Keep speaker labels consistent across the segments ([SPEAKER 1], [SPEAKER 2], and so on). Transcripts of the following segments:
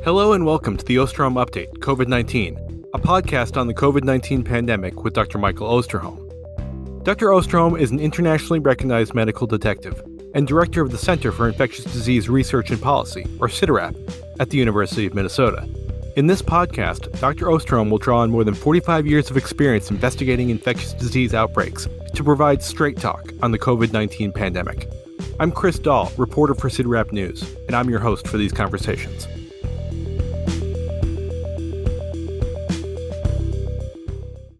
[SPEAKER 1] Hello and welcome to the Osterholm Update, COVID-19, a podcast on the COVID-19 pandemic with Dr. Michael Osterholm. Dr. Osterholm is an internationally recognized medical detective and director of the Center for Infectious Disease Research and Policy, or cidrap, at the University of Minnesota. In this podcast, Dr. Osterholm will draw on more than 45 years of experience investigating infectious disease outbreaks to provide straight talk on the COVID-19 pandemic. I'm Chris Dall, reporter for cidrap News, and I'm your host for these conversations.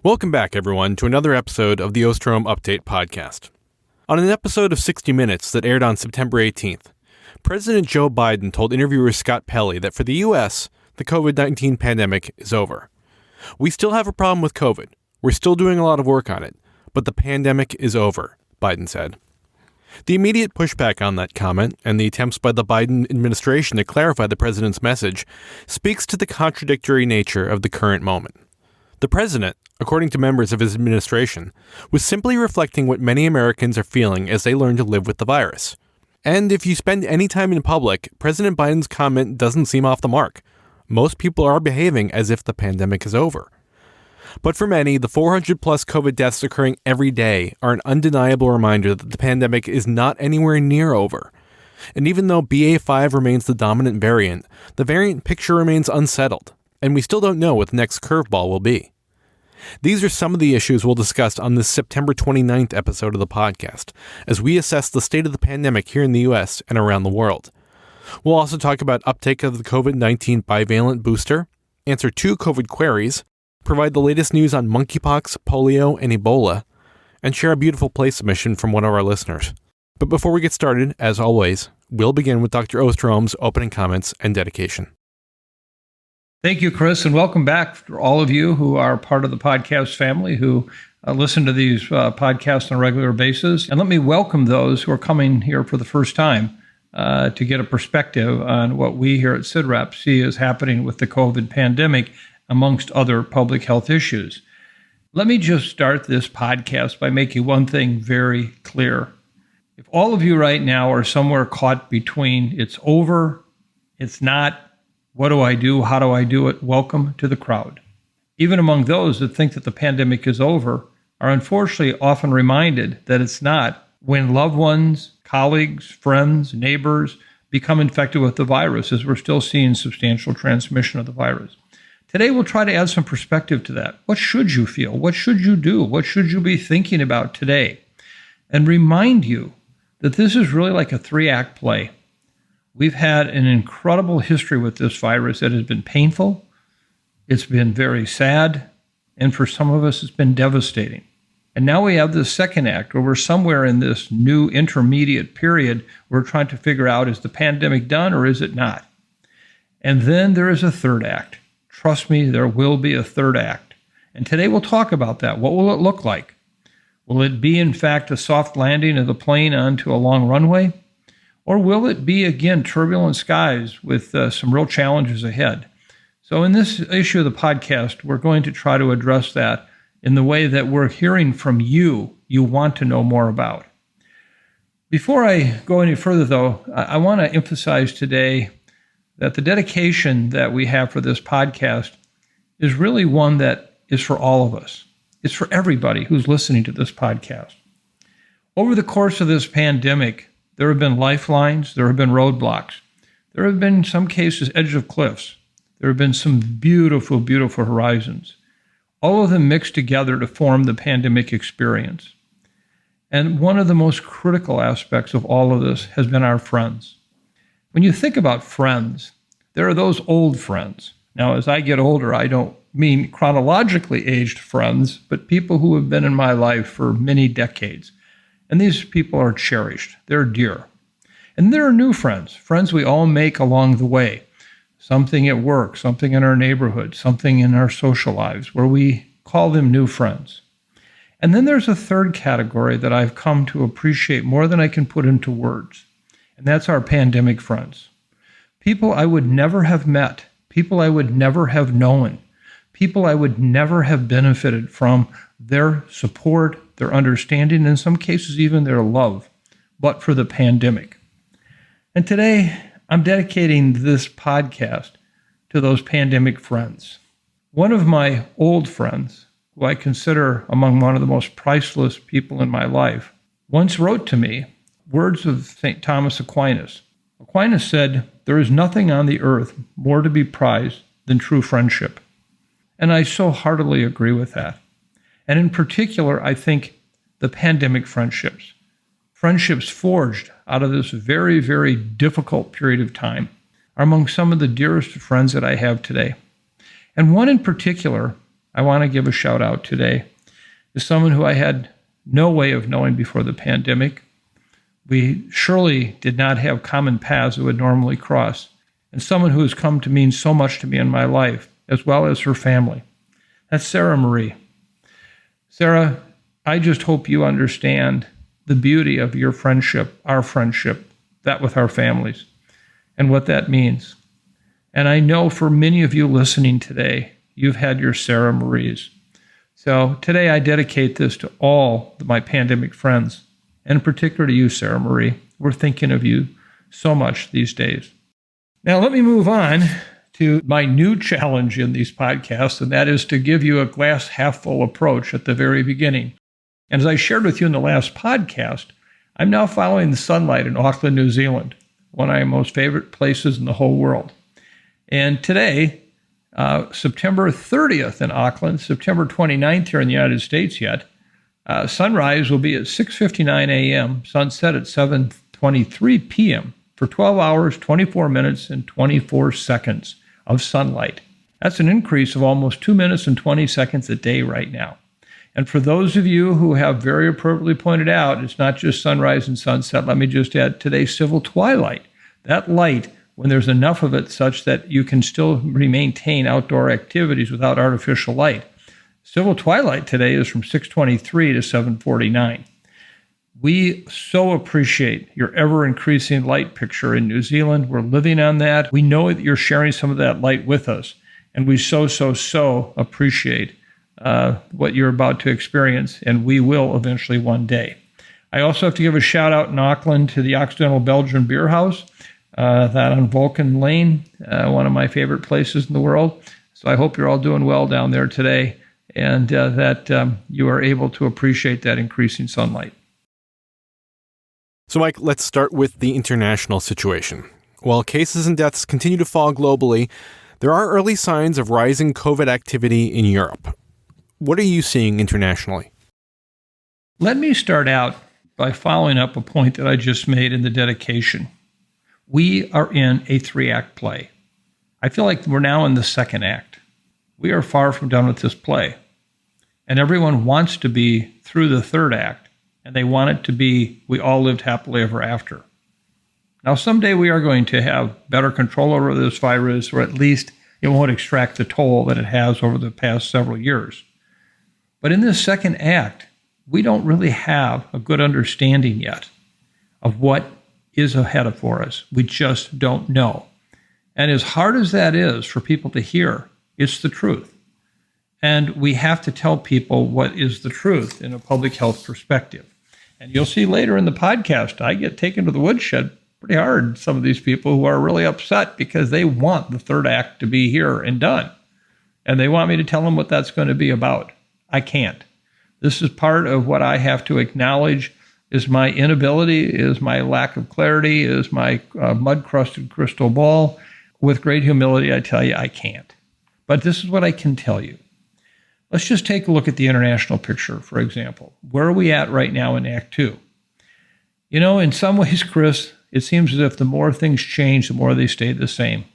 [SPEAKER 1] Welcome back, everyone, to another episode of the Osterholm Update podcast. On an episode of 60 Minutes that aired on September 18th, President Joe Biden told interviewer Scott Pelley that for the U.S., the COVID-19 pandemic is over. We still have a problem with COVID. We're still doing a lot of work on it, but the pandemic is over, Biden said. The immediate pushback on that comment and the attempts by the Biden administration to clarify the president's message speaks to the contradictory nature of the current moment. The president, according to members of his administration, was simply reflecting what many Americans are feeling as they learn to live with the virus. And if you spend any time in public, President Biden's comment doesn't seem off the mark. Most people are behaving as if the pandemic is over. But for many, the 400-plus COVID deaths occurring every day are an undeniable reminder that the pandemic is not anywhere near over. And even though BA.5 remains the dominant variant, the variant picture remains unsettled, and we still don't know what the next curveball will be. These are some of the issues we'll discuss on this September 29th episode of the podcast, as we assess the state of the pandemic here in the U.S. and around the world. We'll also talk about uptake of the COVID-19 bivalent booster, answer 2 COVID queries, provide the latest news on monkeypox, polio, and Ebola, and share a beautiful play submission from one of our listeners. But before we get started, as always, we'll begin with Dr. Osterholm's opening comments and dedication.
[SPEAKER 2] Thank you, Chris, and welcome back for all of you who are part of the podcast family who listen to these podcasts on a regular basis. And let me welcome those who are coming here for the first time to get a perspective on what we here at cidrap see as happening with the COVID pandemic, amongst other public health issues. Let me just start this podcast by making one thing very clear. If all of you right now are somewhere caught between it's over, it's not, what do I do, how do I do it, welcome to the crowd. Even among those that think that the pandemic is over are unfortunately often reminded that it's not when loved ones, colleagues, friends, neighbors become infected with the virus, as we're still seeing substantial transmission of the virus. Today, we'll try to add some perspective to that. What should you feel? What should you do? What should you be thinking about today? And remind you that this is really like a 3-act play. We've had an incredible history with this virus that has been painful. It's been very sad. And for some of us, it's been devastating. And now we have this second act where we're somewhere in this new intermediate period. We're trying to figure out, is the pandemic done or is it not? And then there is a third act. Trust me, there will be a third act. And today we'll talk about that. What will it look like? Will it be, in fact, a soft landing of the plane onto a long runway? Or will it be, again, turbulent skies with some real challenges ahead? So in this issue of the podcast, we're going to try to address that in the way that we're hearing from you want to know more about. Before I go any further, though, I want to emphasize today that the dedication that we have for this podcast is really one that is for all of us. It's for everybody who's listening to this podcast. Over the course of this pandemic, there have been lifelines, there have been roadblocks. There have been, in some cases, edge of cliffs. There have been some beautiful, beautiful horizons. All of them mixed together to form the pandemic experience. And one of the most critical aspects of all of this has been our friends. When you think about friends, there are those old friends. Now, as I get older, I don't mean chronologically aged friends, but people who have been in my life for many decades. And these people are cherished. They're dear. And there are new friends, friends we all make along the way. Something at work, something in our neighborhood, something in our social lives, where we call them new friends. And then there's a third category that I've come to appreciate more than I can put into words. And that's our pandemic friends. People I would never have met, people I would never have known, people I would never have benefited from their support, their understanding, in some cases even their love, but for the pandemic. And today, I'm dedicating this podcast to those pandemic friends. One of my old friends, who I consider among one of the most priceless people in my life, once wrote to me words of St. Thomas Aquinas. Aquinas said, "There is nothing on the earth more to be prized than true friendship." And I so heartily agree with that. And in particular, I think the pandemic friendships forged out of this very, very difficult period of time, are among some of the dearest friends that I have today. And one in particular I want to give a shout out today is someone who I had no way of knowing before the pandemic. We surely did not have common paths that would normally cross, and someone who has come to mean so much to me in my life, as well as her family. That's Sarah Marie. Sarah, I just hope you understand the beauty of your friendship, our friendship, that with our families, and what that means. And I know for many of you listening today, you've had your Sarah Maries. So today I dedicate this to all my pandemic friends, and in particular to you, Sarah Marie. We're thinking of you so much these days. Now let me move on to my new challenge in these podcasts, and that is to give you a glass half full approach at the very beginning. And as I shared with you in the last podcast, I'm now following the sunlight in Auckland, New Zealand, one of my most favorite places in the whole world. And today, September 30th in Auckland, September 29th here in the United States yet, sunrise will be at 6:59 a.m., sunset at 7:23 p.m. for 12 hours, 24 minutes, and 24 seconds of sunlight. That's an increase of almost 2 minutes and 20 seconds a day right now. And for those of you who have very appropriately pointed out, it's not just sunrise and sunset. Let me just add today's civil twilight. That light, when there's enough of it such that you can still maintain outdoor activities without artificial light. Civil twilight today is from 6:23 to 7:49. We so appreciate your ever-increasing light picture in New Zealand. We're living on that. We know that you're sharing some of that light with us, and we so appreciate what you're about to experience, and we will eventually one day. I also have to give a shout out in Auckland to the Occidental Belgian Beer House, that on Vulcan Lane, one of my favorite places in the world. So I hope you're all doing well down there today, and that you are able to appreciate that increasing sunlight.
[SPEAKER 1] So, Mike, let's start with the international situation. While cases and deaths continue to fall globally, there are early signs of rising COVID activity in Europe. What are you seeing internationally?
[SPEAKER 2] Let me start out by following up a point that I just made in the dedication. We are in a 3-act play. I feel like we're now in the 2nd act. We are far from done with this play. And everyone wants to be through the 3rd act, and they want it to be, we all lived happily ever after. Now, someday we are going to have better control over this virus, or at least it won't extract the toll that it has over the past several years. But in this 2nd act, we don't really have a good understanding yet of what is ahead of for us. We just don't know. And as hard as that is for people to hear, it's the truth. And we have to tell people what is the truth in a public health perspective. And you'll see later in the podcast, I get taken to the woodshed pretty hard, some of these people who are really upset because they want the 3rd act to be here and done. And they want me to tell them what that's going to be about. I can't. This is part of what I have to acknowledge is my inability, is my lack of clarity, is my mud-crusted crystal ball. With great humility, I tell you, I can't. But this is what I can tell you. Let's just take a look at the international picture, for example. Where are we at right now in Act 2? You know, in some ways, Chris, it seems as if the more things change, the more they stay the same.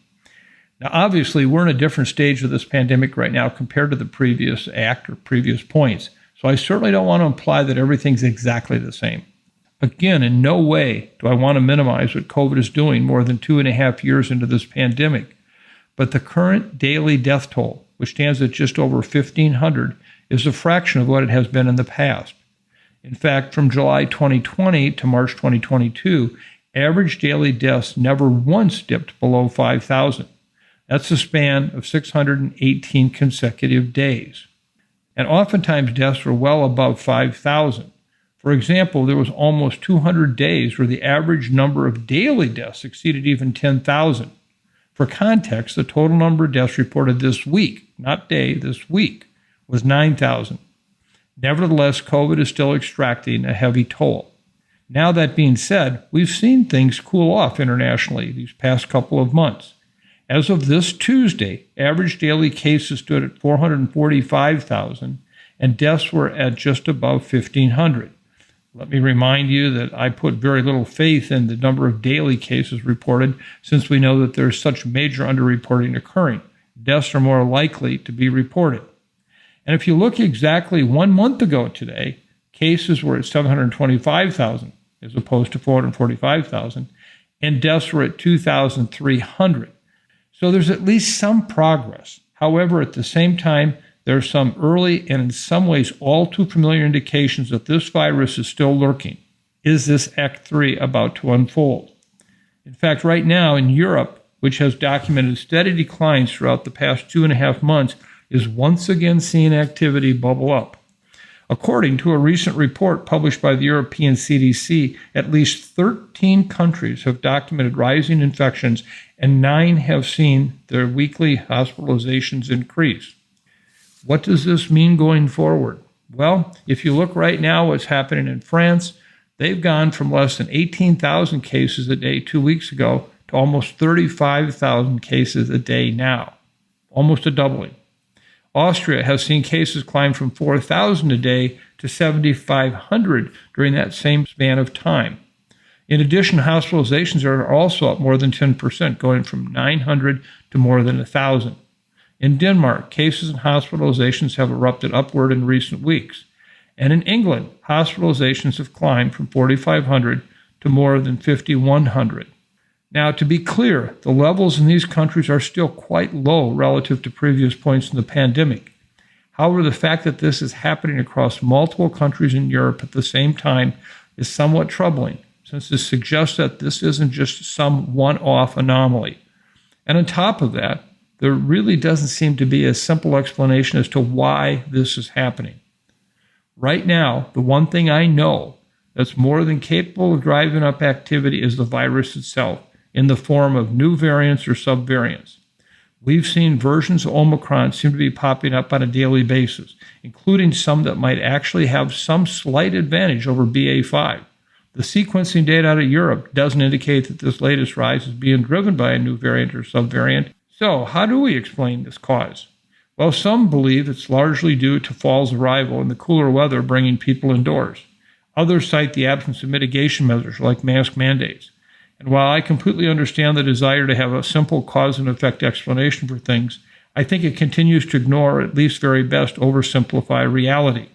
[SPEAKER 2] Now, obviously, we're in a different stage of this pandemic right now compared to the previous act or previous points. So I certainly don't want to imply that everything's exactly the same. Again, in no way do I want to minimize what COVID is doing more than 2.5 years into this pandemic. But the current daily death toll, which stands at just over 1,500, is a fraction of what it has been in the past. In fact, from July 2020 to March 2022, average daily deaths never once dipped below 5,000. That's a span of 618 consecutive days. And oftentimes deaths were well above 5,000. For example, there was almost 200 days where the average number of daily deaths exceeded even 10,000. For context, the total number of deaths reported this week, not day, this week, was 9,000. Nevertheless, COVID is still extracting a heavy toll. Now, that being said, we've seen things cool off internationally these past couple of months. As of this Tuesday, average daily cases stood at 445,000, and deaths were at just above 1,500. Let me remind you that I put very little faith in the number of daily cases reported, since we know that there's such major underreporting occurring. Deaths are more likely to be reported. And if you look exactly 1 month ago today, cases were at 725,000 as opposed to 445,000, and deaths were at 2,300. So there's at least some progress. However, at the same time, there are some early and in some ways all too familiar indications that this virus is still lurking. Is this Act 3 about to unfold? In fact, right now in Europe, which has documented steady declines throughout the past 2.5 months, is once again seeing activity bubble up. According to a recent report published by the European CDC, at least 13 countries have documented rising infections, and 9 have seen their weekly hospitalizations increase. What does this mean going forward? Well, if you look right now what's happening in France, they've gone from less than 18,000 cases a day 2 weeks ago to almost 35,000 cases a day now, almost a doubling. Austria has seen cases climb from 4,000 a day to 7,500 during that same span of time. In addition, hospitalizations are also up more than 10%, going from 900 to more than 1,000. In Denmark, cases and hospitalizations have erupted upward in recent weeks. And in England, hospitalizations have climbed from 4,500 to more than 5,100. Now, to be clear, the levels in these countries are still quite low relative to previous points in the pandemic. However, the fact that this is happening across multiple countries in Europe at the same time is somewhat troubling, since this suggests that this isn't just some one-off anomaly. And on top of that, there really doesn't seem to be a simple explanation as to why this is happening. Right now, the one thing I know that's more than capable of driving up activity is the virus itself, in the form of new variants or subvariants. We've seen versions of Omicron seem to be popping up on a daily basis, including some that might actually have some slight advantage over BA.5. The sequencing data out of Europe doesn't indicate that this latest rise is being driven by a new variant or subvariant. So, how do we explain this cause? Well, some believe it's largely due to fall's arrival and the cooler weather bringing people indoors. Others cite the absence of mitigation measures like mask mandates. And while I completely understand the desire to have a simple cause and effect explanation for things, I think it continues to ignore, or at least very best, oversimplify reality.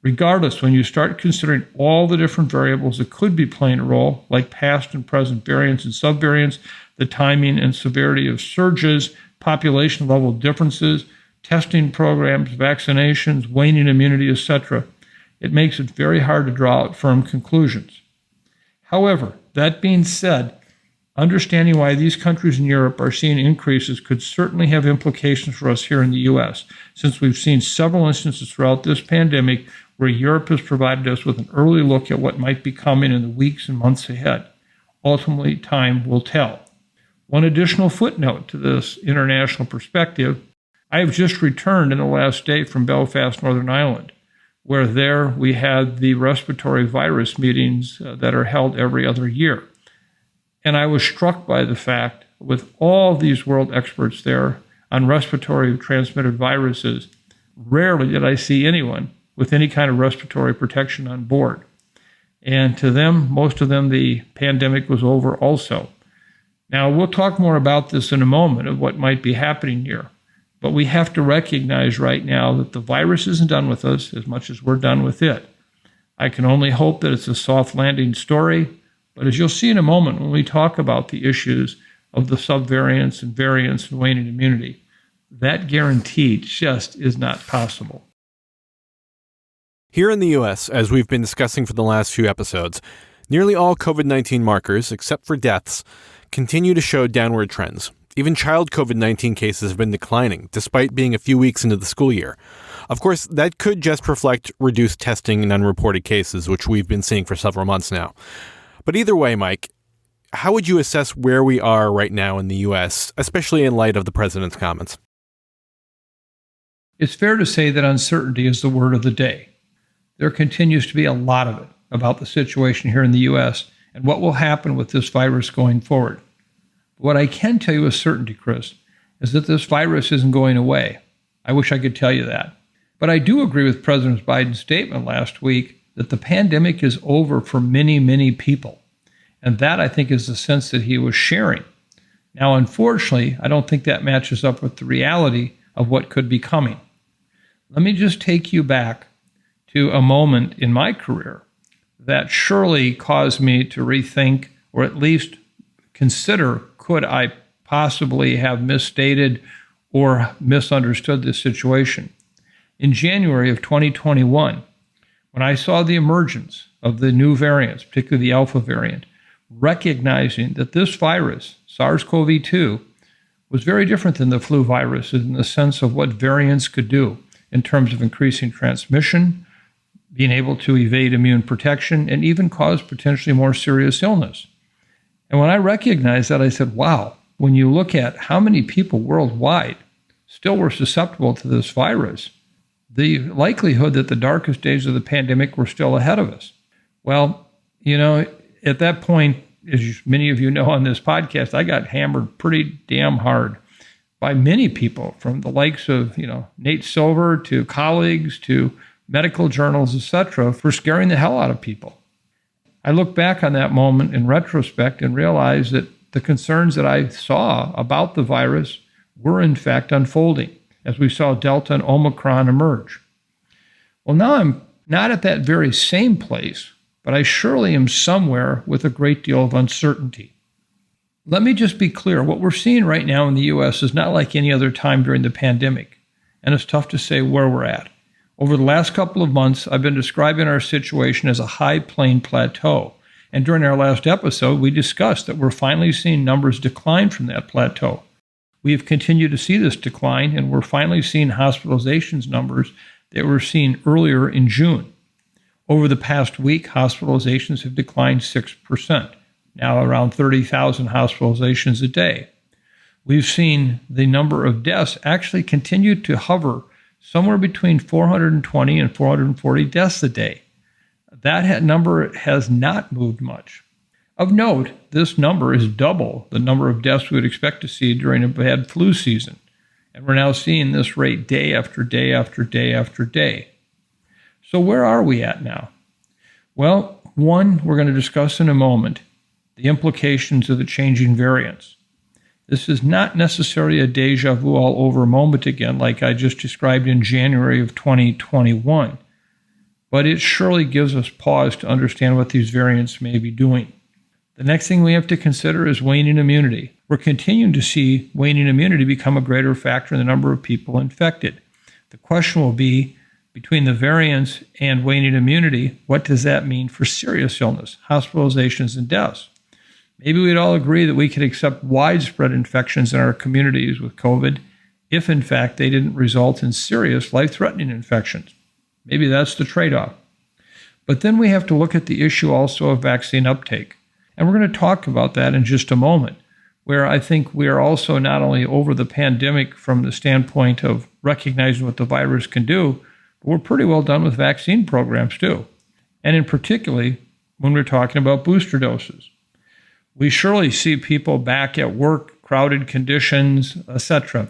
[SPEAKER 2] Regardless, when you start considering all the different variables that could be playing a role, like past and present variants and subvariants, the timing and severity of surges, population level differences, testing programs, vaccinations, waning immunity, etc., it makes it very hard to draw out firm conclusions. However, that being said, understanding why these countries in Europe are seeing increases could certainly have implications for us here in the U.S., since we've seen several instances throughout this pandemic where Europe has provided us with an early look at what might be coming in the weeks and months ahead. Ultimately, time will tell. One additional footnote to this international perspective: I have just returned in the last day from Belfast, Northern Ireland, where there we had the respiratory virus meetings that are held every other year. And I was struck by the fact, with all these world experts there on respiratory transmitted viruses, rarely did I see anyone with any kind of respiratory protection on board. And to them, most of them, the pandemic was over also. Now, we'll talk more about this in a moment of what might be happening here. But we have to recognize right now that the virus isn't done with us as much as we're done with it. I can only hope that it's a soft landing story, but as you'll see in a moment when we talk about the issues of the subvariants and variants and waning immunity, that guarantee just is not possible.
[SPEAKER 1] Here in the U.S., as we've been discussing for the last few episodes, nearly all COVID-19 markers, except for deaths, continue to show downward trends. Even child COVID-19 cases have been declining, despite being a few weeks into the school year. Of course, that could just reflect reduced testing and unreported cases, which we've been seeing for several months now. But either way, Mike, How would you assess where we are right now in the U.S., especially in light of the president's comments?
[SPEAKER 2] It's fair to say that uncertainty is the word of the day. There continues to be a lot of it about the situation here in the U.S. and what will happen with this virus going forward. But what I can tell you with certainty, Chris, is that this virus isn't going away. I wish I could tell you that. But I do agree with President Biden's statement last week that the pandemic is over for many, many people. And that, I think, is the sense that he was sharing. Now, unfortunately, I don't think that matches up with the reality of what could be coming. Let me just take you back to a moment in my career that surely caused me to rethink, or at least consider, could I possibly have misstated or misunderstood this situation. In January of 2021, when I saw the emergence of the new variants, particularly the Alpha variant, recognizing that this virus, SARS-CoV-2, was very different than the flu virus in the sense of what variants could do in terms of increasing transmission, being able to evade immune protection, and even cause potentially more serious illness. And when I recognized that, I said, wow, when you look at how many people worldwide still were susceptible to this virus, the likelihood that the darkest days of the pandemic were still ahead of us. Well, at that point, as many of you know on this podcast, I got hammered pretty damn hard by many people, from the likes of, Nate Silver to colleagues to medical journals, etc., for scaring the hell out of people. I look back on that moment in retrospect and realize that the concerns that I saw about the virus were in fact unfolding as we saw Delta and Omicron emerge. Well, now I'm not at that very same place, but I surely am somewhere with a great deal of uncertainty. Let me just be clear. What we're seeing right now in the U.S. is not like any other time during the pandemic, and it's tough to say where we're at. Over the last couple of months, I've been describing our situation as a high plane plateau. And during our last episode, we discussed that we're finally seeing numbers decline from that plateau. We have continued to see this decline, and we're finally seeing hospitalizations numbers that were seen earlier in June. Over the past week, hospitalizations have declined 6%, now around 30,000 hospitalizations a day. We've seen the number of deaths actually continue to hover somewhere between 420 and 440 deaths a day. That number has not moved much. Of note, this number is double the number of deaths we would expect to see during a bad flu season. And we're now seeing this rate day after day after day after day. So where are we at now? Well, one, we're going to discuss in a moment the implications of the changing variants. This is not necessarily a deja vu all over moment again, like I just described in January of 2021, but it surely gives us pause to understand what these variants may be doing. The next thing we have to consider is waning immunity. We're continuing to see waning immunity become a greater factor in the number of people infected. The question will be, between the variants and waning immunity, what does that mean for serious illness, hospitalizations, and deaths? Maybe we'd all agree that we could accept widespread infections in our communities with COVID if, in fact, they didn't result in serious, life-threatening infections. Maybe that's the trade-off. But then we have to look at the issue also of vaccine uptake. And we're going to talk about that in just a moment, where I think we are also not only over the pandemic from the standpoint of recognizing what the virus can do, but we're pretty well done with vaccine programs too. And in particularly, when we're talking about booster doses. We surely see people back at work, crowded conditions, etc.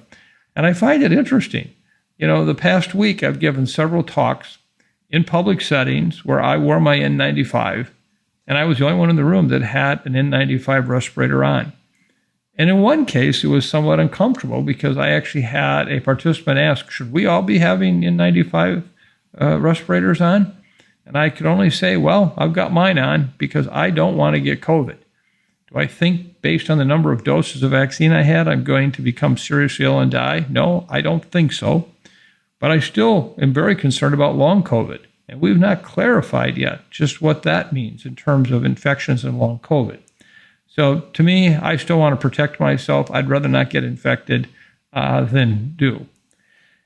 [SPEAKER 2] And I find it interesting. The past week I've given several talks in public settings where I wore my N95, and I was the only one in the room that had an N95 respirator on. And in one case, it was somewhat uncomfortable because I actually had a participant ask, should we all be having N95 respirators on? And I could only say, well, I've got mine on because I don't want to get COVID. Do I think, based on the number of doses of vaccine I had, I'm going to become seriously ill and die? No, I don't think so. But I still am very concerned about long COVID. And we've not clarified yet just what that means in terms of infections and long COVID. So to me, I still want to protect myself. I'd rather not get infected than do.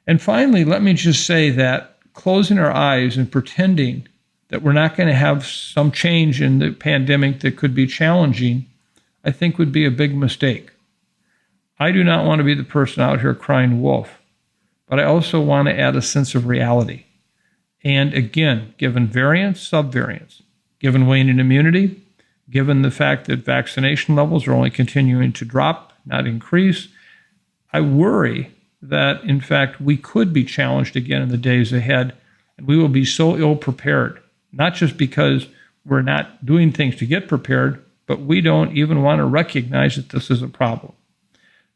[SPEAKER 2] And finally, let me just say that closing our eyes and pretending that we're not going to have some change in the pandemic that could be challenging I think would be a big mistake. I do not want to be the person out here crying wolf, but I also want to add a sense of reality. And again, given variants, subvariants, given waning immunity, given the fact that vaccination levels are only continuing to drop, not increase, I worry that, in fact, we could be challenged again in the days ahead, and we will be so ill prepared, not just because we're not doing things to get prepared, but we don't even want to recognize that this is a problem.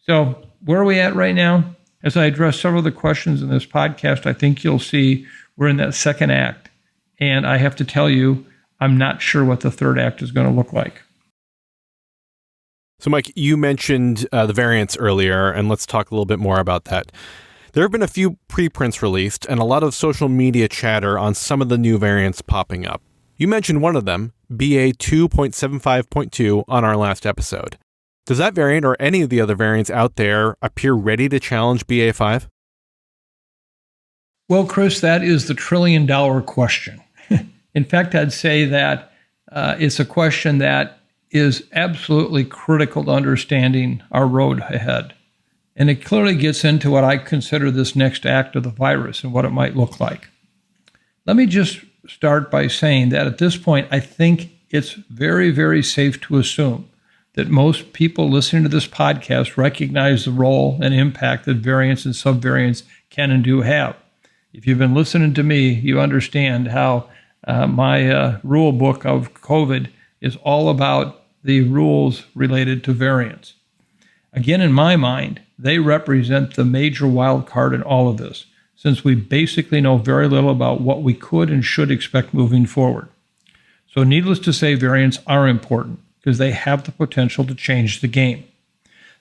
[SPEAKER 2] So where are we at right now? As I address several of the questions in this podcast, I think you'll see we're in that second act. And I have to tell you, I'm not sure what the third act is going to look like.
[SPEAKER 1] So, Mike, you mentioned the variants earlier, and let's talk a little bit more about that. There have been a few preprints released and a lot of social media chatter on some of the new variants popping up. You mentioned one of them, BA 2.75.2, on our last episode. Does that variant or any of the other variants out there appear ready to challenge BA5?
[SPEAKER 2] Well, Chris, that is the trillion-dollar question. In fact, I'd say that it's a question that is absolutely critical to understanding our road ahead. And it clearly gets into what I consider this next act of the virus and what it might look like. Let me just start by saying that at this point, I think it's very, very safe to assume that most people listening to this podcast recognize the role and impact that variants and subvariants can and do have. If you've been listening to me, you understand how my rule book of COVID is all about the rules related to variants. Again, in my mind, they represent the major wild card in all of this, since we basically know very little about what we could and should expect moving forward. So needless to say, variants are important because they have the potential to change the game.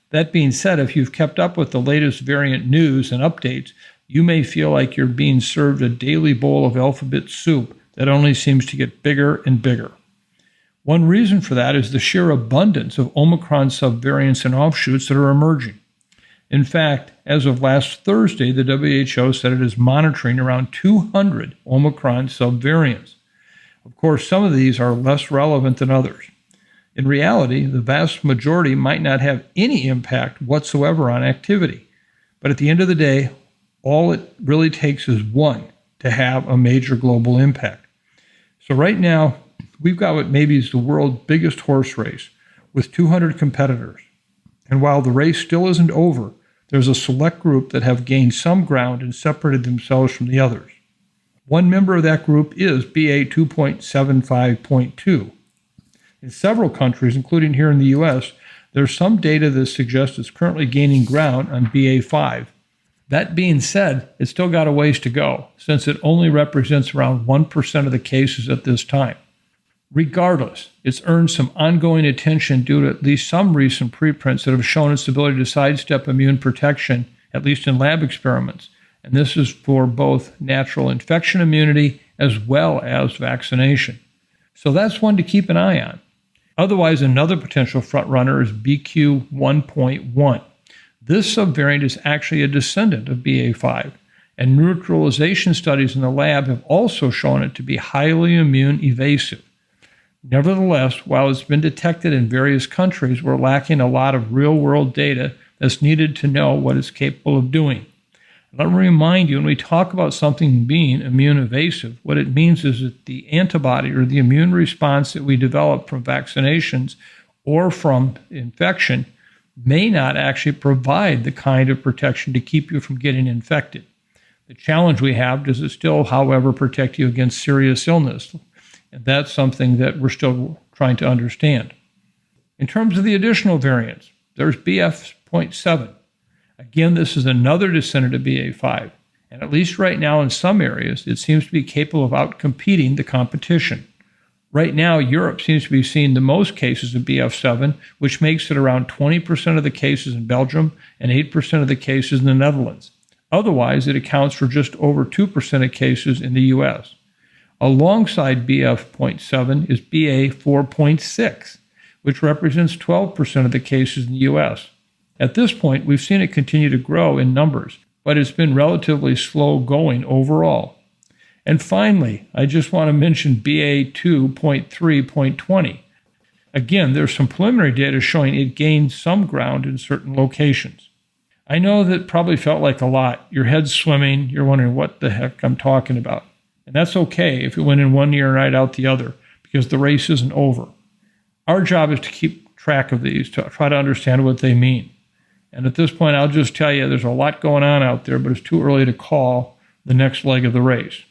[SPEAKER 2] That being said, if you've kept up with the latest variant news and updates, you may feel like you're being served a daily bowl of alphabet soup that only seems to get bigger and bigger. One reason for that is the sheer abundance of Omicron subvariants and offshoots that are emerging. In fact, as of last Thursday, the WHO said it is monitoring around 200 Omicron subvariants. Of course, some of these are less relevant than others. In reality, the vast majority might not have any impact whatsoever on activity. But at the end of the day, all it really takes is one to have a major global impact. So right now, we've got what maybe is the world's biggest horse race with 200 competitors. And while the race still isn't over, there's a select group that have gained some ground and separated themselves from the others. One member of that group is BA 2.75.2. In several countries, including here in the U.S., there's some data that suggests it's currently gaining ground on BA5. That being said, it's still got a ways to go, since it only represents around 1% of the cases at this time. Regardless, it's earned some ongoing attention due to at least some recent preprints that have shown its ability to sidestep immune protection, at least in lab experiments. And this is for both natural infection immunity as well as vaccination. So that's one to keep an eye on. Otherwise, another potential frontrunner is BQ 1.1. This subvariant is actually a descendant of BA5, and neutralization studies in the lab have also shown it to be highly immune evasive. Nevertheless, while it's been detected in various countries, we're lacking a lot of real-world data that's needed to know what it's capable of doing. Let me remind you, when we talk about something being immune evasive, what it means is that the antibody or the immune response that we develop from vaccinations or from infection may not actually provide the kind of protection to keep you from getting infected. The challenge we have, does it still, however, protect you against serious illness? And that's something that we're still trying to understand. In terms of the additional variants, there's BF.7. Again, this is another descendant of BA5, and at least right now in some areas, it seems to be capable of outcompeting the competition. Right now, Europe seems to be seeing the most cases of BF7, which makes it around 20% of the cases in Belgium and 8% of the cases in the Netherlands. Otherwise, it accounts for just over 2% of cases in the U.S. Alongside BF.7 is BA 4.6, which represents 12% of the cases in the U.S. At this point, we've seen it continue to grow in numbers, but it's been relatively slow going overall. And finally, I just want to mention BA 2.3.20. Again, there's some preliminary data showing it gained some ground in certain locations. I know that probably felt like a lot. Your head's swimming. You're wondering what the heck I'm talking about. And that's okay if it went in one ear and right out the other, because the race isn't over. Our job is to keep track of these, to try to understand what they mean. And at this point, I'll just tell you there's a lot going on out there, but it's too early to call the next leg of the race.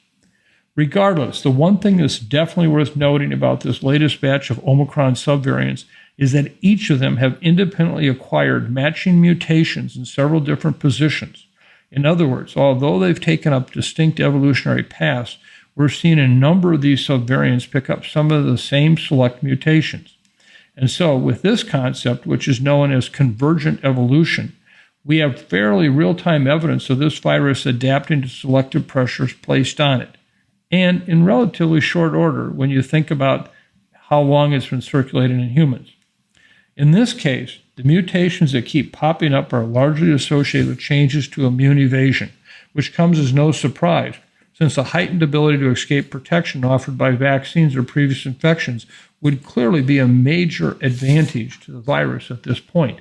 [SPEAKER 2] Regardless, the one thing that's definitely worth noting about this latest batch of Omicron subvariants is that each of them have independently acquired matching mutations in several different positions. In other words, although they've taken up distinct evolutionary paths, we're seeing a number of these subvariants pick up some of the same select mutations. And so with this concept, which is known as convergent evolution, we have fairly real-time evidence of this virus adapting to selective pressures placed on it. And in relatively short order when you think about how long it's been circulating in humans. In this case, the mutations that keep popping up are largely associated with changes to immune evasion, which comes as no surprise, since the heightened ability to escape protection offered by vaccines or previous infections would clearly be a major advantage to the virus at this point.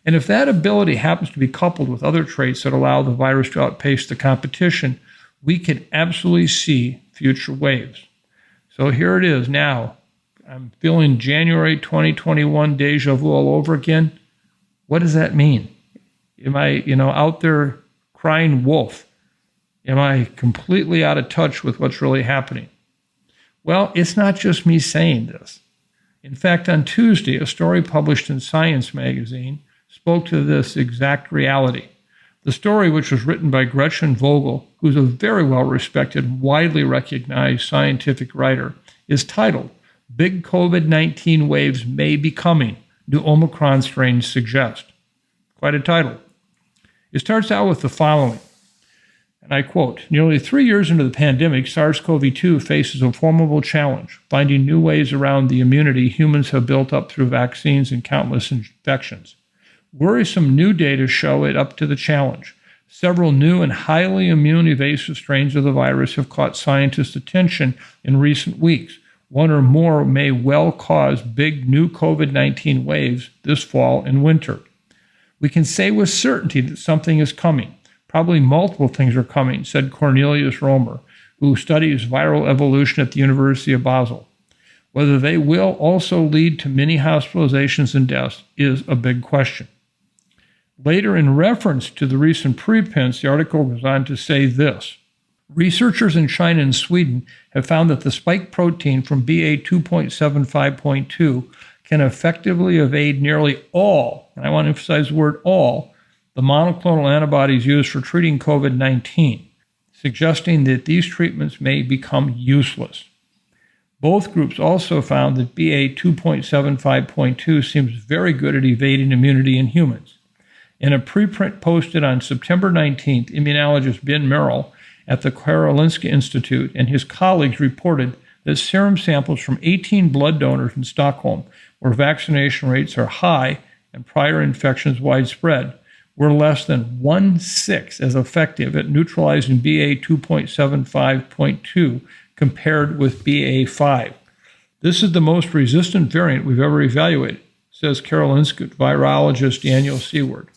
[SPEAKER 2] And if that ability happens to be coupled with other traits that allow the virus to outpace the competition, we could absolutely see future waves. So here it is now. I'm feeling January 2021 deja vu all over again. What does that mean? Am I, out there crying wolf? Am I completely out of touch with what's really happening? Well, it's not just me saying this. In fact, on Tuesday, a story published in Science magazine spoke to this exact reality. The story, which was written by Gretchen Vogel, who's a very well-respected, widely recognized scientific writer, is titled, "Big COVID-19 Waves May Be Coming, New Omicron Strains Suggest." Quite a title. It starts out with the following, and I quote, "Nearly 3 years into the pandemic, SARS-CoV-2 faces a formidable challenge, finding new ways around the immunity humans have built up through vaccines and countless infections. Worrisome new data show it up to the challenge. Several new and highly immune evasive strains of the virus have caught scientists' attention in recent weeks. One or more may well cause big new COVID-19 waves this fall and winter. We can say with certainty that something is coming. Probably multiple things are coming," said Cornelius Romer, who studies viral evolution at the University of Basel. "Whether they will also lead to many hospitalizations and deaths is a big question." Later, in reference to the recent preprints, the article goes on to say this. Researchers in China and Sweden have found that the spike protein from BA.2.75.2 can effectively evade nearly all, and I want to emphasize the word all, the monoclonal antibodies used for treating COVID-19, suggesting that these treatments may become useless. Both groups also found that BA.2.75.2 seems very good at evading immunity in humans. In a preprint posted on September 19th, immunologist Ben Merrill at the Karolinska Institute and his colleagues reported that serum samples from 18 blood donors in Stockholm, where vaccination rates are high and prior infections widespread, were less than 1/6 as effective at neutralizing BA.2.75.2 compared with BA.5. This is the most resistant variant we've ever evaluated, says Karolinska virologist Daniel Seward.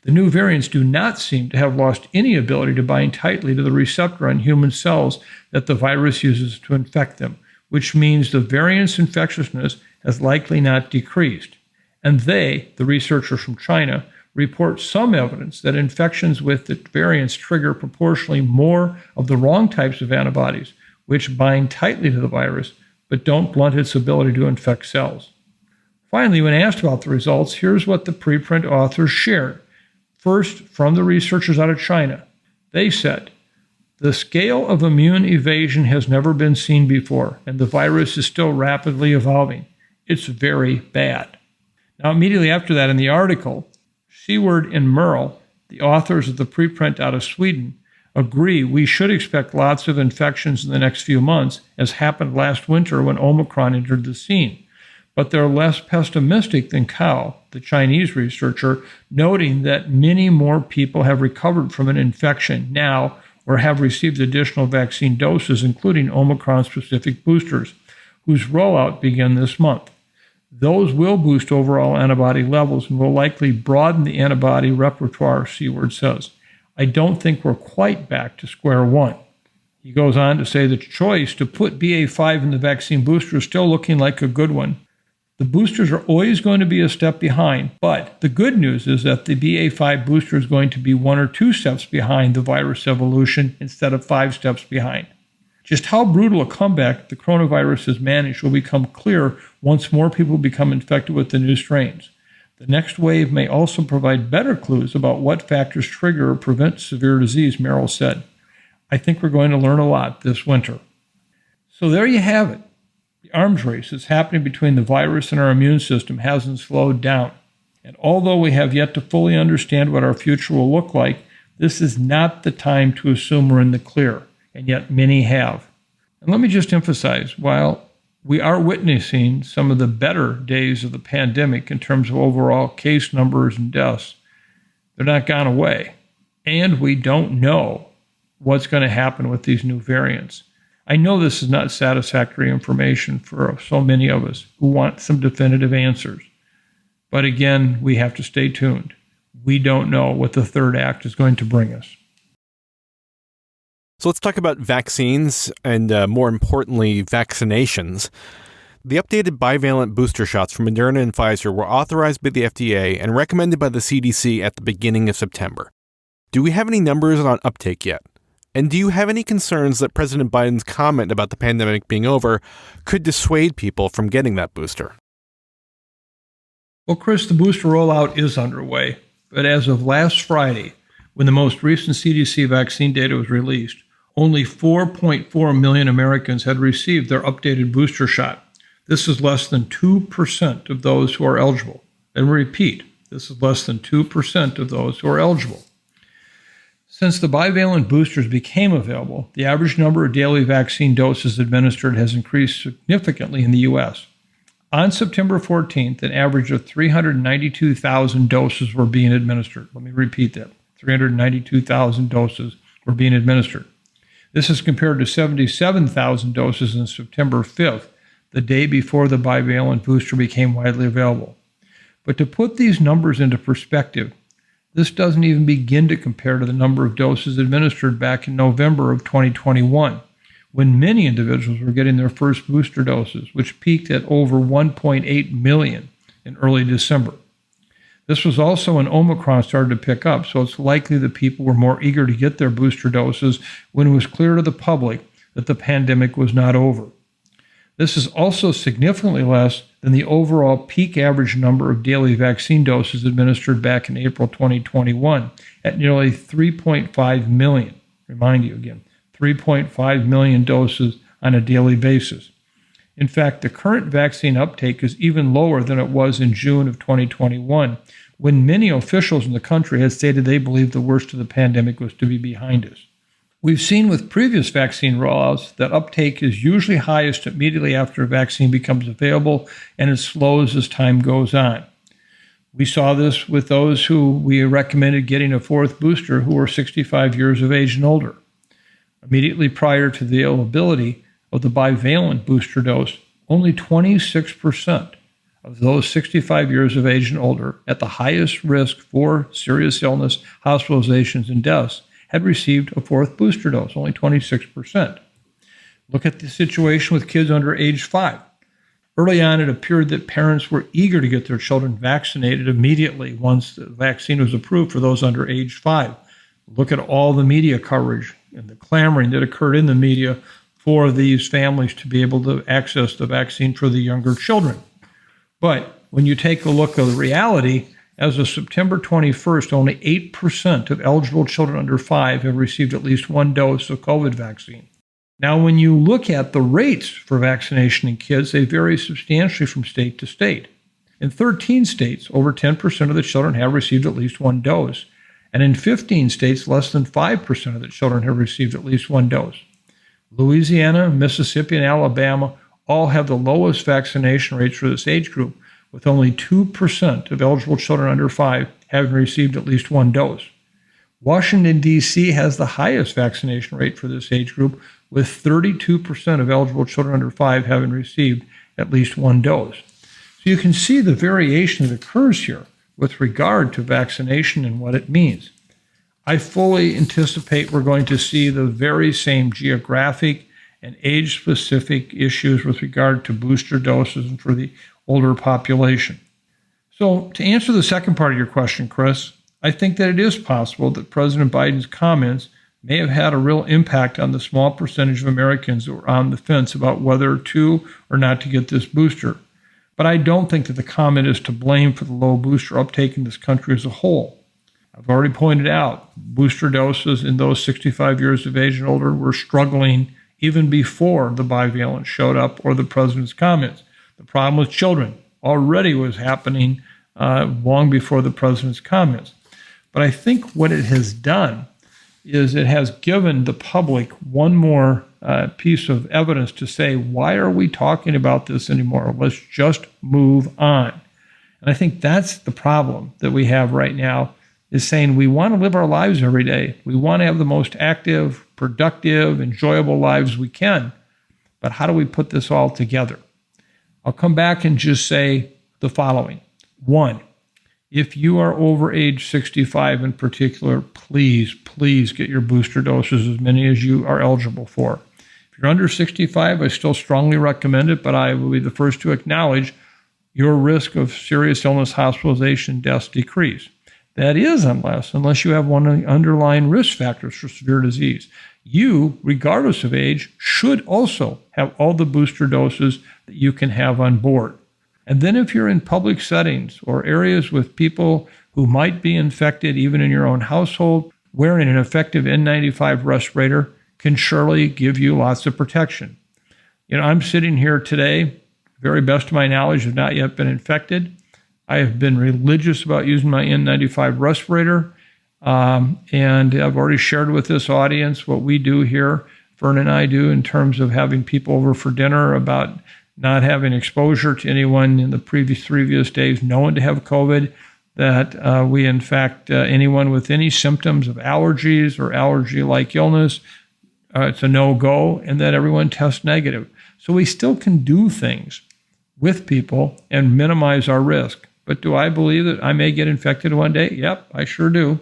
[SPEAKER 2] The new variants do not seem to have lost any ability to bind tightly to the receptor on human cells that the virus uses to infect them, which means the variant's infectiousness has likely not decreased. And they, the researchers from China, report some evidence that infections with the variants trigger proportionally more of the wrong types of antibodies, which bind tightly to the virus, but don't blunt its ability to infect cells. Finally, when asked about the results, here's what the preprint authors shared. First, from the researchers out of China, they said, "The scale of immune evasion has never been seen before, and the virus is still rapidly evolving. It's very bad." Now, immediately after that in the article, Seward and Merle, the authors of the preprint out of Sweden, agree we should expect lots of infections in the next few months, as happened last winter when Omicron entered the scene. But they're less pessimistic than Cao, the Chinese researcher, noting that many more people have recovered from an infection now or have received additional vaccine doses, including Omicron-specific boosters, whose rollout began this month. Those will boost overall antibody levels and will likely broaden the antibody repertoire, Seward says. I don't think we're quite back to square one. He goes on to say the choice to put BA.5 in the vaccine booster is still looking like a good one. The boosters are always going to be a step behind, but the good news is that the BA.5 booster is going to be 1 or 2 steps behind the virus evolution instead of 5 steps behind. Just how brutal a comeback the coronavirus has managed will become clear once more people become infected with the new strains. The next wave may also provide better clues about what factors trigger or prevent severe disease, Merrill said. I think we're going to learn a lot this winter. So there you have it. The arms race that's happening between the virus and our immune system hasn't slowed down. And although we have yet to fully understand what our future will look like, this is not the time to assume we're in the clear. And yet many have. And let me just emphasize, while we are witnessing some of the better days of the pandemic in terms of overall case numbers and deaths, they're not gone away. And we don't know what's going to happen with these new variants. I know this is not satisfactory information for so many of us who want some definitive answers. But again, we have to stay tuned. We don't know what the third act is going to bring us.
[SPEAKER 1] So let's talk about vaccines and, more importantly, vaccinations. The updated bivalent booster shots from Moderna and Pfizer were authorized by the FDA and recommended by the CDC at the beginning of September. Do we have any numbers on uptake yet? And do you have any concerns that President Biden's comment about the pandemic being over could dissuade people from getting that booster?
[SPEAKER 2] Well, Chris, the booster rollout is underway. But as of last Friday, when the most recent CDC vaccine data was released, only 4.4 million Americans had received their updated booster shot. This is less than 2% of those who are eligible. And repeat, this is less than 2% of those who are eligible. Since the bivalent boosters became available, the average number of daily vaccine doses administered has increased significantly in the U.S. On September 14th, an average of 392,000 doses were being administered. Let me repeat that. 392,000 doses were being administered. This is compared to 77,000 doses on September 5th, the day before the bivalent booster became widely available. But to put these numbers into perspective, this doesn't even begin to compare to the number of doses administered back in November of 2021, when many individuals were getting their first booster doses, which peaked at over 1.8 million in early December. This was also when Omicron started to pick up, so it's likely that people were more eager to get their booster doses when it was clear to the public that the pandemic was not over. This is also significantly less than the overall peak average number of daily vaccine doses administered back in April 2021 at nearly 3.5 million. Remind you again, 3.5 million doses on a daily basis. In fact, the current vaccine uptake is even lower than it was in June of 2021, when many officials in the country had stated they believed the worst of the pandemic was to be behind us. We've seen with previous vaccine rollouts that uptake is usually highest immediately after a vaccine becomes available, and it slows as time goes on. We saw this with those who we recommended getting a fourth booster who were 65 years of age and older. Immediately prior to the availability of the bivalent booster dose, only 26% of those 65 years of age and older at the highest risk for serious illness, hospitalizations, and deaths had received a fourth booster dose, only 26%. Look at the situation with kids under age 5. Early on, it appeared that parents were eager to get their children vaccinated immediately once the vaccine was approved for those under age 5. Look at all the media coverage and the clamoring that occurred in the media for these families to be able to access the vaccine for the younger children. But when you take a look at the reality, as of September 21st, only 8% of eligible children under 5 have received at least one dose of COVID vaccine. Now, when you look at the rates for vaccination in kids, they vary substantially from state to state. In 13 states, over 10% of the children have received at least one dose. And in 15 states, less than 5% of the children have received at least one dose. Louisiana, Mississippi, and Alabama all have the lowest vaccination rates for this age group, with only 2% of eligible children under 5 having received at least one dose. Washington, D.C. has the highest vaccination rate for this age group, with 32% of eligible children under 5 having received at least one dose. So you can see the variation that occurs here with regard to vaccination and what it means. I fully anticipate we're going to see the very same geographic and age-specific issues with regard to booster doses and for the older population. So to answer the second part of your question, Chris, I think that it is possible that President Biden's comments may have had a real impact on the small percentage of Americans who are on the fence about whether to or not to get this booster. But I don't think that the comment is to blame for the low booster uptake in this country as a whole. I've already pointed out booster doses in those 65 years of age and older were struggling even before the bivalent showed up or the president's comments. The problem with children already was happening long before the president's comments. But I think what it has done is it has given the public one more piece of evidence to say, why are we talking about this anymore? Let's just move on. And I think that's the problem that we have right now, is saying we want to live our lives every day. We want to have the most active, productive, enjoyable lives we can. But how do we put this all together? I'll come back and just say the following. One, if you are over age 65 in particular, please get your booster doses, as many as you are eligible for. If you're under 65, I still strongly recommend it, but I will be the first to acknowledge your risk of serious illness, hospitalization, deaths decrease. That is unless you have one of the underlying risk factors for severe disease. You, regardless of age, should also have all the booster doses that you can have on board. And then if you're in public settings or areas with people who might be infected, even in your own household, wearing an effective N95 respirator can surely give you lots of protection. I'm sitting here today, very best of my knowledge, have not yet been infected. I have been religious about using my N95 respirator, and I've already shared with this audience what we do here, Vern and I do, in terms of having people over for dinner, about not having exposure to anyone in the previous days known to have COVID, that we, in fact, anyone with any symptoms of allergies or allergy-like illness, it's a no-go, and that everyone tests negative. So we still can do things with people and minimize our risk. But do I believe that I may get infected one day? Yep, I sure do.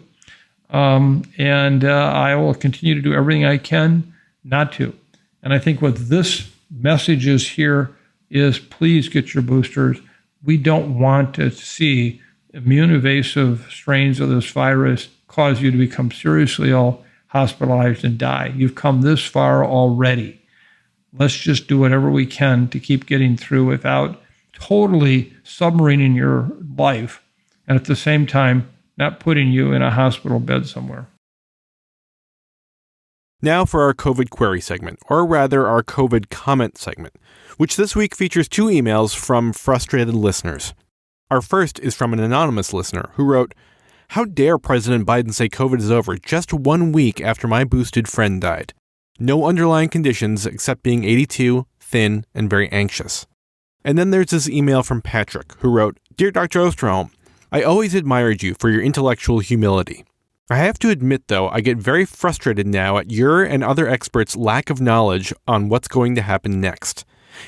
[SPEAKER 2] And I will continue to do everything I can not to. And I think what this message is here is please get your boosters. We don't want to see immune evasive strains of this virus cause you to become seriously ill, hospitalized, and die. You've come this far already. Let's just do whatever we can to keep getting through without totally submarining your life, and at the same time, not putting you in a hospital bed somewhere.
[SPEAKER 1] Now for our COVID query segment, or rather our COVID comment segment, which this week features 2 emails from frustrated listeners. Our first is from an anonymous listener who wrote, "How dare President Biden say COVID is over just 1 week after my boosted friend died? No underlying conditions except being 82, thin, and very anxious." And then there's this email from Patrick, who wrote, "Dear Dr. Osterholm, I always admired you for your intellectual humility. I have to admit, though, I get very frustrated now at your and other experts' lack of knowledge on what's going to happen next.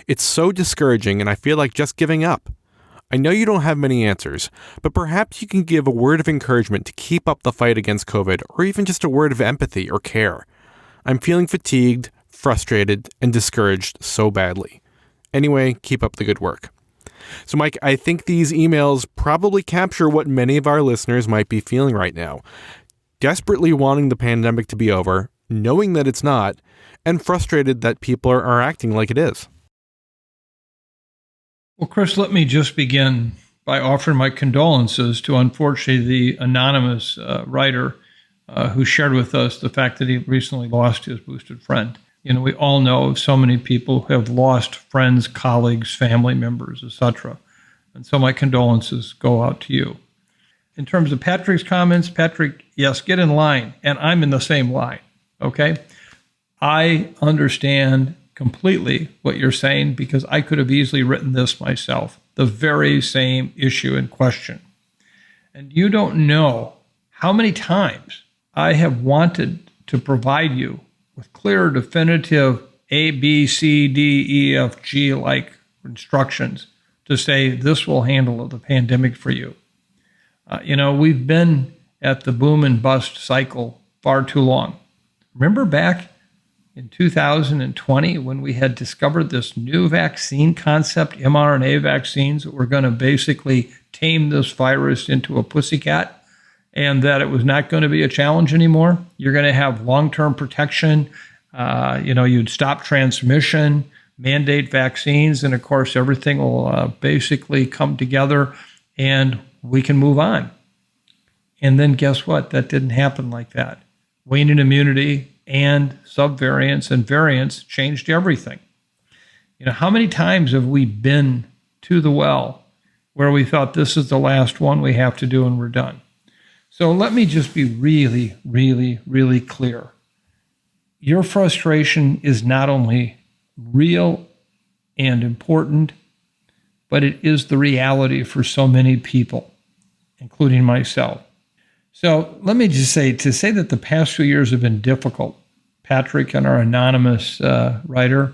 [SPEAKER 1] It's so discouraging, and I feel like just giving up. I know you don't have many answers, but perhaps you can give a word of encouragement to keep up the fight against COVID, or even just a word of empathy or care. I'm feeling fatigued, frustrated, and discouraged so badly. Anyway, keep up the good work." So, Mike, I think these emails probably capture what many of our listeners might be feeling right now. Desperately wanting the pandemic to be over, knowing that it's not, and frustrated that people are acting like it is.
[SPEAKER 2] Well, Chris, let me just begin by offering my condolences to, unfortunately, the anonymous writer who shared with us the fact that he recently lost his boosted friend. We all know of so many people who have lost friends, colleagues, family members, etc. And so my condolences go out to you. In terms of Patrick's comments, Patrick, yes, get in line. And I'm in the same line, okay? I understand completely what you're saying because I could have easily written this myself, the very same issue in question. And you don't know how many times I have wanted to provide you with clear, definitive A, B, C, D, E, F, G like instructions to say this will handle the pandemic for you. We've been at the boom and bust cycle far too long. Remember back in 2020 when we had discovered this new vaccine concept, mRNA vaccines, that were going to basically tame this virus into a pussycat, and that it was not going to be a challenge anymore? You're going to have long-term protection. You'd stop transmission, mandate vaccines, and of course, everything will basically come together and we can move on. And then guess what? That didn't happen like that. Waning immunity and subvariants and variants changed everything. How many times have we been to the well where we thought this is the last one we have to do and we're done? So let me just be really, really, really clear. Your frustration is not only real and important, but it is the reality for so many people, including myself. So let me just say, to say that the past few years have been difficult, Patrick and our anonymous writer,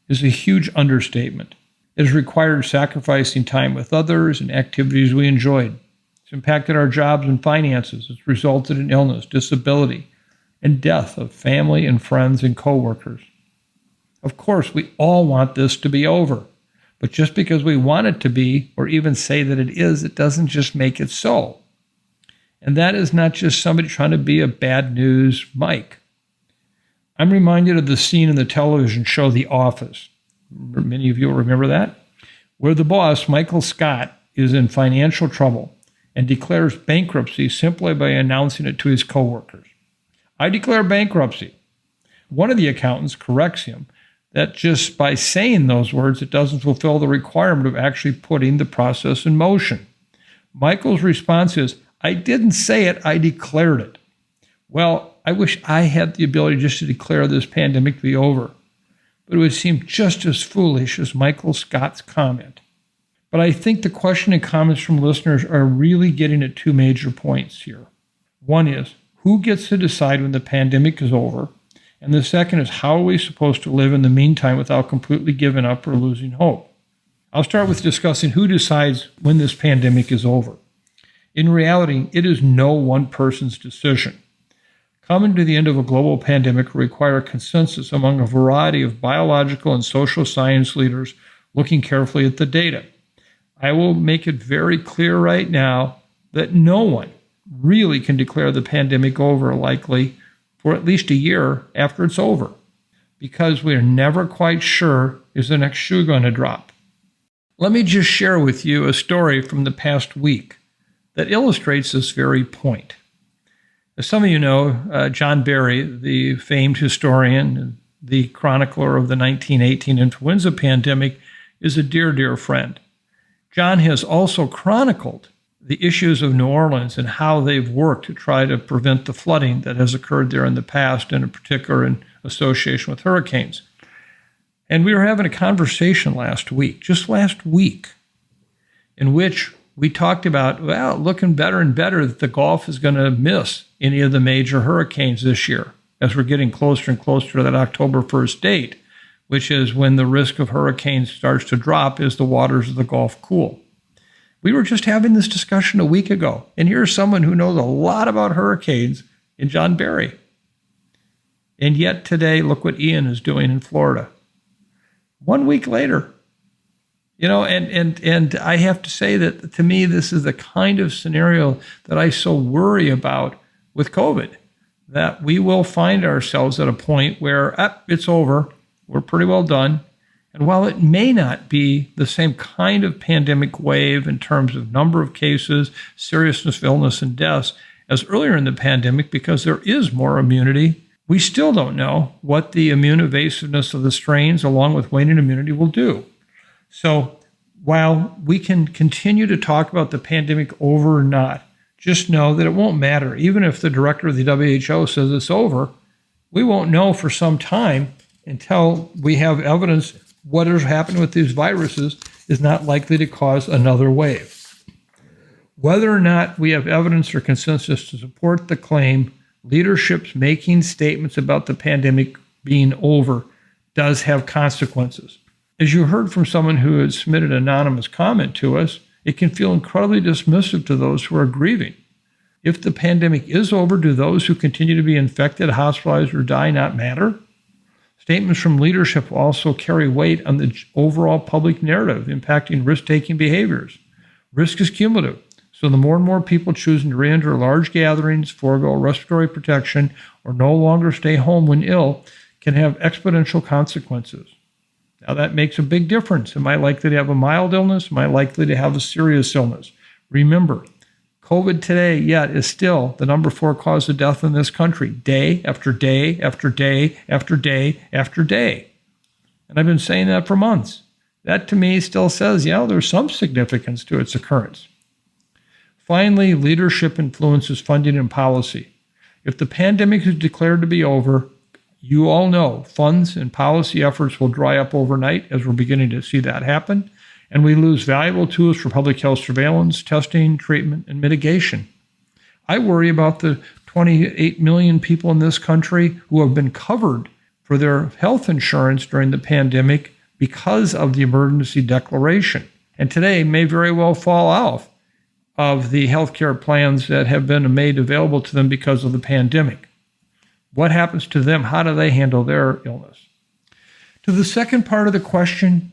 [SPEAKER 2] is a huge understatement. It has required sacrificing time with others and activities we enjoyed. It's impacted our jobs and finances. It's resulted in illness, disability, and death of family and friends and coworkers. Of course, we all want this to be over. But just because we want it to be, or even say that it is, it doesn't just make it so. And that is not just somebody trying to be a bad news Mike. I'm reminded of the scene in the television show The Office. Many of you will remember that, where the boss, Michael Scott, is in financial trouble and declares bankruptcy simply by announcing it to his coworkers. I declare bankruptcy. One of the accountants corrects him that just by saying those words, it doesn't fulfill the requirement of actually putting the process in motion. Michael's response is, I didn't say it, I declared it. Well, I wish I had the ability just to declare this pandemic to be over, but it would seem just as foolish as Michael Scott's comment. But I think the question and comments from listeners are really getting at two major points here. One is, who gets to decide when the pandemic is over? And the second is, how are we supposed to live in the meantime without completely giving up or losing hope? I'll start with discussing who decides when this pandemic is over. In reality, it is no one person's decision. Coming to the end of a global pandemic will require consensus among a variety of biological and social science leaders looking carefully at the data. I will make it very clear right now that no one really can declare the pandemic over likely for at least a year after it's over, because we're never quite sure is the next shoe going to drop. Let me just share with you a story from the past week that illustrates this very point. As some of you know, John Barry, the famed historian and the chronicler of the 1918 influenza pandemic, is a dear, dear friend. John has also chronicled the issues of New Orleans and how they've worked to try to prevent the flooding that has occurred there in the past, and in particular in association with hurricanes. And we were having a conversation just last week, in which we talked about, well, looking better and better that the Gulf is going to miss any of the major hurricanes this year as we're getting closer and closer to that October 1st date, which is when the risk of hurricanes starts to drop as the waters of the Gulf cool. We were just having this discussion a week ago, and here's someone who knows a lot about hurricanes in John Barry. And yet today, look what Ian is doing in Florida. 1 week later. And I have to say that to me, this is the kind of scenario that I so worry about with COVID, that we will find ourselves at a point where it's over, we're pretty well done. And while it may not be the same kind of pandemic wave in terms of number of cases, seriousness of illness and deaths as earlier in the pandemic, because there is more immunity, we still don't know what the immune evasiveness of the strains along with waning immunity will do. So while we can continue to talk about the pandemic over or not, just know that it won't matter. Even if the director of the WHO says it's over, we won't know for some time until we have evidence what has happened with these viruses is not likely to cause another wave. Whether or not we have evidence or consensus to support the claim, leadership's making statements about the pandemic being over does have consequences. As you heard from someone who had submitted an anonymous comment to us, it can feel incredibly dismissive to those who are grieving. If the pandemic is over, do those who continue to be infected, hospitalized, or die not matter? Statements from leadership will also carry weight on the overall public narrative, impacting risk-taking behaviors. Risk is cumulative, so the more and more people choosing to re-enter large gatherings, forego respiratory protection, or no longer stay home when ill can have exponential consequences. Now that makes a big difference. Am I likely to have a mild illness? Am I likely to have a serious illness? Remember, COVID today yet is still the number 4 cause of death in this country, day after day after day after day after day. And I've been saying that for months. That to me still says, there's some significance to its occurrence. Finally, leadership influences funding and policy. If the pandemic is declared to be over, you all know funds and policy efforts will dry up overnight, as we're beginning to see that happen, and we lose valuable tools for public health surveillance, testing, treatment, and mitigation. I worry about the 28 million people in this country who have been covered for their health insurance during the pandemic because of the emergency declaration, and today may very well fall off of the healthcare plans that have been made available to them because of the pandemic. What happens to them? How do they handle their illness? To the second part of the question,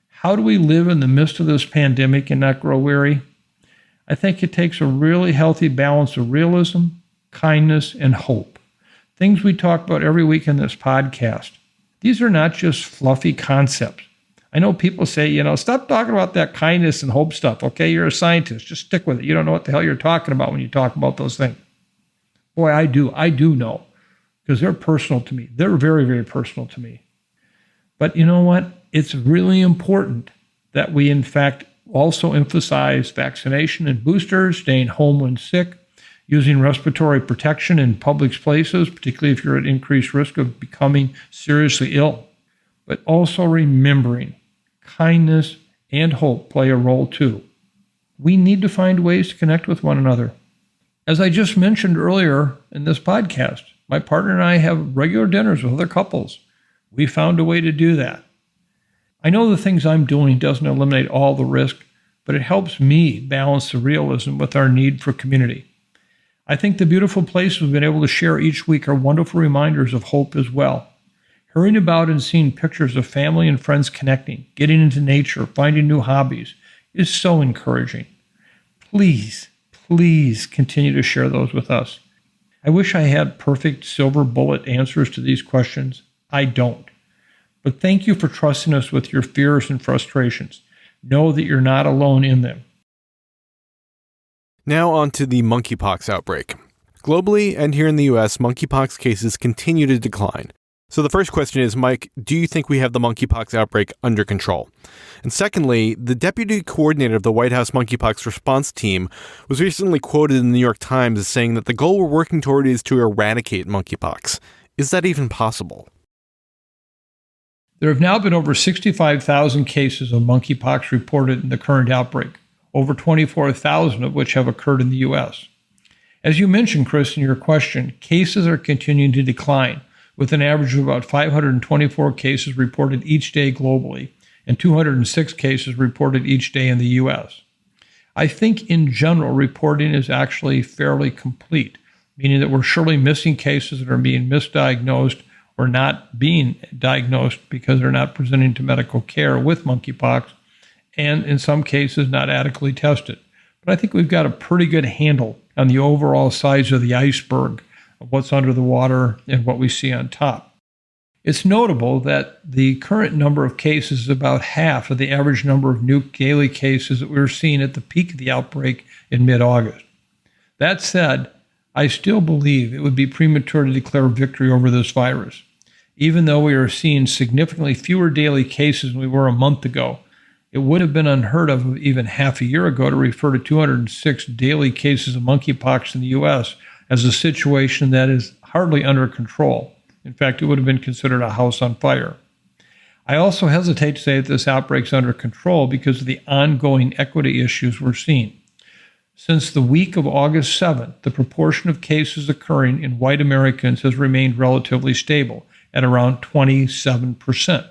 [SPEAKER 2] how do we live in the midst of this pandemic and not grow weary? I think it takes a really healthy balance of realism, kindness, and hope. Things we talk about every week in this podcast. These are not just fluffy concepts. I know people say, stop talking about that kindness and hope stuff. Okay, you're a scientist. Just stick with it. You don't know what the hell you're talking about when you talk about those things. Boy, I do. I do know, because they're personal to me. They're very, very personal to me. But you know what? It's really important that we, in fact, also emphasize vaccination and boosters, staying home when sick, using respiratory protection in public places, particularly if you're at increased risk of becoming seriously ill. But also remembering kindness and hope play a role too. We need to find ways to connect with one another. As I just mentioned earlier in this podcast, my partner and I have regular dinners with other couples. We found a way to do that. I know the things I'm doing doesn't eliminate all the risk, but it helps me balance the realism with our need for community. I think the beautiful places we've been able to share each week are wonderful reminders of hope as well. Hurrying about and seeing pictures of family and friends connecting, getting into nature, finding new hobbies is so encouraging. Please, please continue to share those with us. I wish I had perfect silver bullet answers to these questions. I don't. But thank you for trusting us with your fears and frustrations. Know that you're not alone in them.
[SPEAKER 1] Now on to the monkeypox outbreak. Globally and here in the U.S., monkeypox cases continue to decline. So the first question is, Mike, do you think we have the monkeypox outbreak under control? And secondly, the deputy coordinator of the White House monkeypox response team was recently quoted in the New York Times as saying that the goal we're working toward is to eradicate monkeypox. Is that even possible?
[SPEAKER 2] There have now been over 65,000 cases of monkeypox reported in the current outbreak, over 24,000 of which have occurred in the U.S. As you mentioned, Chris, in your question, cases are continuing to decline, with an average of about 524 cases reported each day globally and 206 cases reported each day in the U.S. I think in general, reporting is actually fairly complete, meaning that we're surely missing cases that are being misdiagnosed or not being diagnosed because they're not presenting to medical care with monkeypox, and in some cases not adequately tested. But I think we've got a pretty good handle on the overall size of the iceberg of what's under the water and what we see on top. It's notable that the current number of cases is about half of the average number of new daily cases that we were seeing at the peak of the outbreak in mid-August. That said, I still believe it would be premature to declare victory over this virus. Even though we are seeing significantly fewer daily cases than we were a month ago, it would have been unheard of even half a year ago to refer to 206 daily cases of monkeypox in the U.S. as a situation that is hardly under control. In fact, it would have been considered a house on fire. I also hesitate to say that this outbreak is under control because of the ongoing equity issues we're seeing. Since the week of August 7th, the proportion of cases occurring in white Americans has remained relatively stable at around 27%.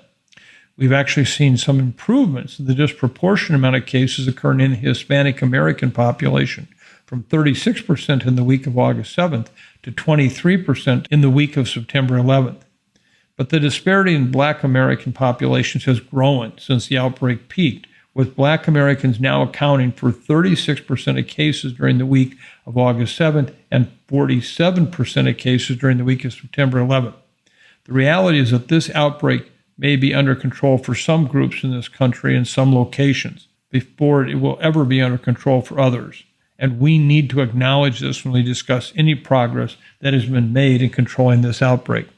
[SPEAKER 2] we've actually seen some improvements in the disproportionate amount of cases occurring in the Hispanic American population, from 36% in the week of August 7th to 23% in the week of September 11th. But the disparity in Black American populations has grown since the outbreak peaked, with Black Americans now accounting for 36% of cases during the week of August 7th and 47% of cases during the week of September 11th. The reality is that this outbreak may be under control for some groups in this country in some locations before it will ever be under control for others. And we need to acknowledge this when we discuss any progress that has been made in controlling this outbreak.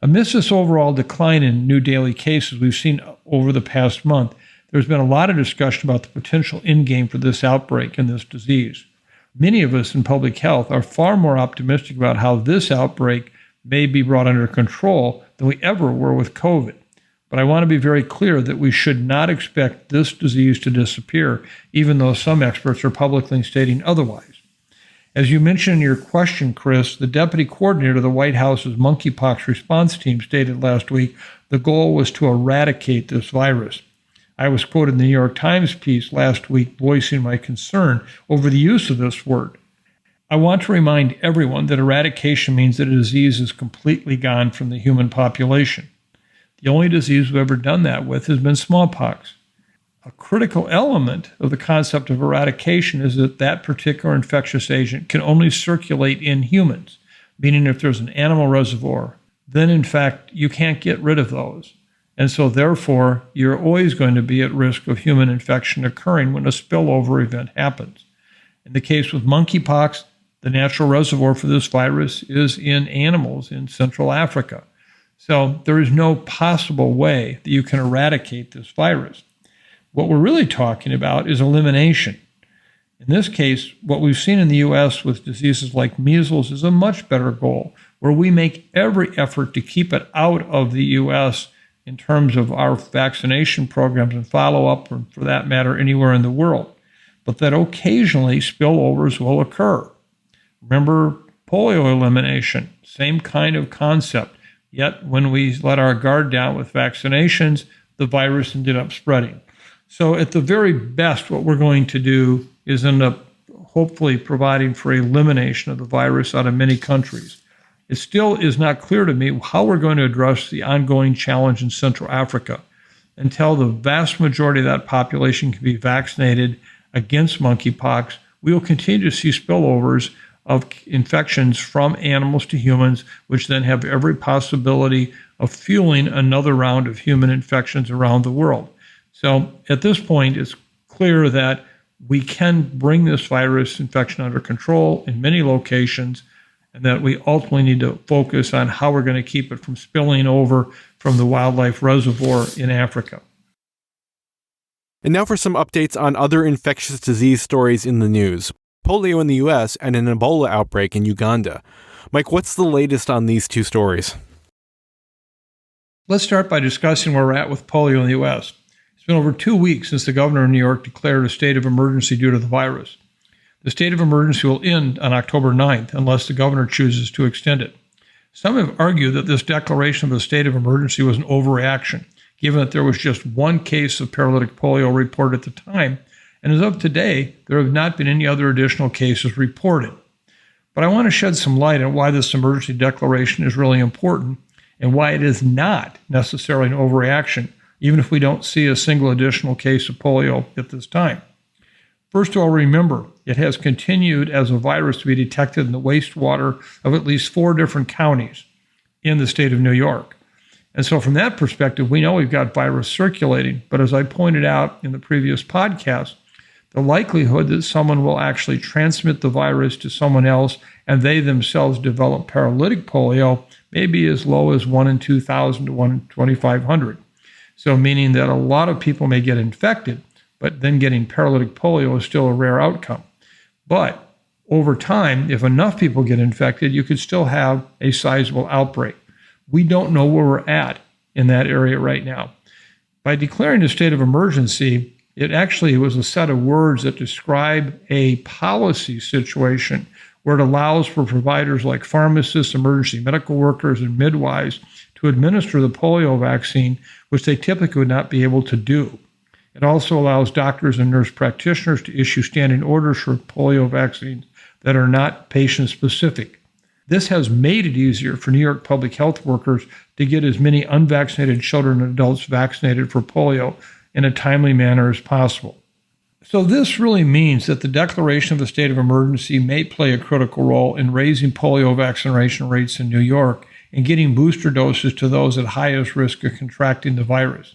[SPEAKER 2] Amidst this overall decline in new daily cases we've seen over the past month, there's been a lot of discussion about the potential endgame for this outbreak and this disease. Many of us in public health are far more optimistic about how this outbreak may be brought under control than we ever were with COVID. But I want to be very clear that we should not expect this disease to disappear, even though some experts are publicly stating otherwise. As you mentioned in your question, Chris, the deputy coordinator of the White House's monkeypox response team stated last week the goal was to eradicate this virus. I was quoted in the New York Times piece last week voicing my concern over the use of this word. I want to remind everyone that eradication means that a disease is completely gone from the human population. The only disease we've ever done that with has been smallpox. A critical element of the concept of eradication is that that particular infectious agent can only circulate in humans, meaning if there's an animal reservoir, then in fact you can't get rid of those. And so therefore, you're always going to be at risk of human infection occurring when a spillover event happens. In the case with monkeypox, the natural reservoir for this virus is in animals in Central Africa. So there is no possible way that you can eradicate this virus. What we're really talking about is elimination. In this case, what we've seen in the U.S. with diseases like measles is a much better goal, where we make every effort to keep it out of the U.S. in terms of our vaccination programs and follow-up, or for that matter, anywhere in the world. But that occasionally spillovers will occur. Remember polio elimination, same kind of concept. Yet when we let our guard down with vaccinations, the virus ended up spreading. So at the very best, what we're going to do is end up hopefully providing for elimination of the virus out of many countries. It still is not clear to me how we're going to address the ongoing challenge in Central Africa until the vast majority of that population can be vaccinated against monkeypox. We will continue to see spillovers of infections from animals to humans, which then have every possibility of fueling another round of human infections around the world. So at this point, it's clear that we can bring this virus infection under control in many locations, and that we ultimately need to focus on how we're going to keep it from spilling over from the wildlife reservoir in Africa.
[SPEAKER 1] And now for some updates on other infectious disease stories in the news. Polio in the U.S. and an Ebola outbreak in Uganda. Mike, what's the latest on these two stories?
[SPEAKER 2] Let's start by discussing where we're at with polio in the U.S. It's been over 2 weeks since the governor of New York declared a state of emergency due to the virus. The state of emergency will end on October 9th unless the governor chooses to extend it. Some have argued that this declaration of a state of emergency was an overreaction, given that there was just one case of paralytic polio reported at the time, and as of today, there have not been any other additional cases reported. But I want to shed some light on why this emergency declaration is really important and why it is not necessarily an overreaction, even if we don't see a single additional case of polio at this time. First of all, remember, it has continued as a virus to be detected in the wastewater of at least 4 different counties in the state of New York. And so from that perspective, we know we've got virus circulating. But as I pointed out in the previous podcast, the likelihood that someone will actually transmit the virus to someone else and they themselves develop paralytic polio may be as low as 1 in 2,000 to 1 in 2,500. So meaning that a lot of people may get infected, but then getting paralytic polio is still a rare outcome. But over time, if enough people get infected, you could still have a sizable outbreak. We don't know where we're at in that area right now. By declaring a state of emergency, it actually was a set of words that describe a policy situation where it allows for providers like pharmacists, emergency medical workers, and midwives to administer the polio vaccine, which they typically would not be able to do. It also allows doctors and nurse practitioners to issue standing orders for polio vaccines that are not patient-specific. This has made it easier for New York public health workers to get as many unvaccinated children and adults vaccinated for polio in a timely manner as possible. So this really means that the declaration of a state of emergency may play a critical role in raising polio vaccination rates in New York and getting booster doses to those at highest risk of contracting the virus.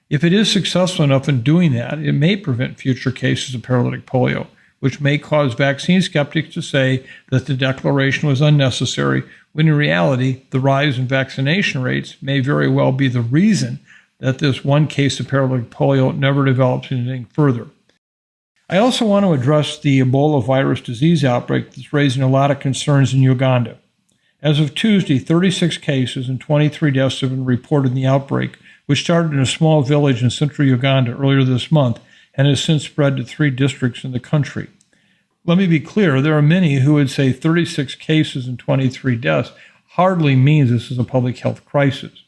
[SPEAKER 2] If it is successful enough in doing that, it may prevent future cases of paralytic polio, which may cause vaccine skeptics to say that the declaration was unnecessary, when in reality, the rise in vaccination rates may very well be the reason that this one case of paralytic polio never develops anything further. I also want to address the Ebola virus disease outbreak that's raising a lot of concerns in Uganda. As of Tuesday, 36 cases and 23 deaths have been reported in the outbreak, which started in a small village in central Uganda earlier this month and has since spread to 3 districts in the country. Let me be clear, there are many who would say 36 cases and 23 deaths hardly means this is a public health crisis.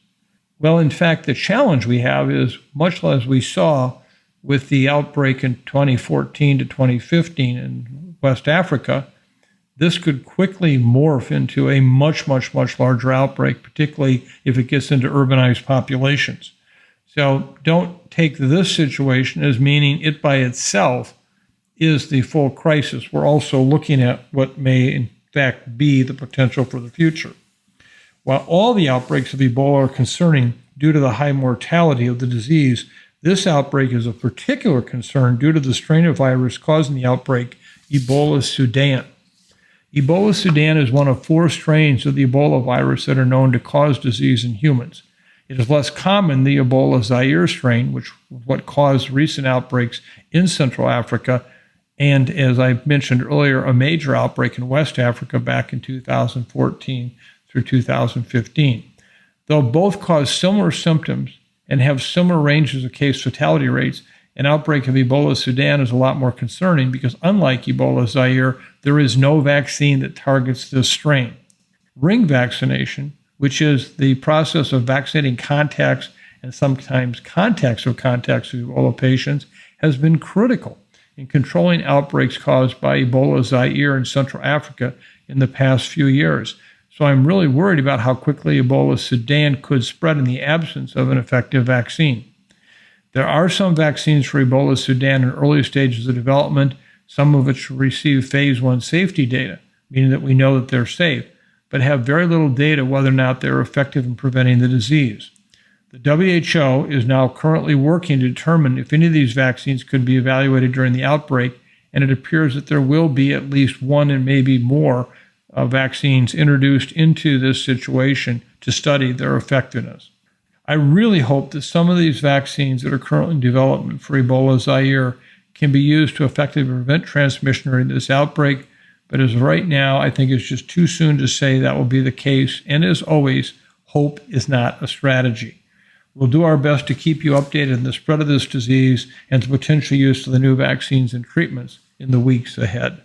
[SPEAKER 2] Well, in fact, the challenge we have is, much as we saw with the outbreak in 2014 to 2015 in West Africa, this could quickly morph into a much larger outbreak, particularly if it gets into urbanized populations. So don't take this situation as meaning it by itself is the full crisis. We're also looking at what may in fact be the potential for the future. While all the outbreaks of Ebola are concerning due to the high mortality of the disease, this outbreak is of particular concern due to the strain of virus causing the outbreak, Ebola Sudan. Ebola Sudan is one of 4 strains of the Ebola virus that are known to cause disease in humans. It is less common than the Ebola Zaire strain, which was what caused recent outbreaks in Central Africa, and as I mentioned earlier, a major outbreak in West Africa back in 2014 through 2015. Though both cause similar symptoms and have similar ranges of case fatality rates, an outbreak of Ebola Sudan is a lot more concerning because unlike Ebola Zaire, there is no vaccine that targets this strain. Ring vaccination, which is the process of vaccinating contacts and sometimes contacts of Ebola patients, has been critical in controlling outbreaks caused by Ebola Zaire in Central Africa in the past few years. So I'm really worried about how quickly Ebola Sudan could spread in the absence of an effective vaccine. There are some vaccines for Ebola Sudan in early stages of development, some of which receive phase 1 safety data, meaning that we know that they're safe, but have very little data whether or not they're effective in preventing the disease. The WHO is now currently working to determine if any of these vaccines could be evaluated during the outbreak, and it appears that there will be at least one and maybe more vaccines introduced into this situation to study their effectiveness. I really hope that some of these vaccines that are currently in development for Ebola Zaire can be used to effectively prevent transmission during this outbreak, but as of right now, I think it's just too soon to say that will be the case, and as always, hope is not a strategy. We'll do our best to keep you updated on the spread of this disease and the potential use of the new vaccines and treatments in the weeks ahead.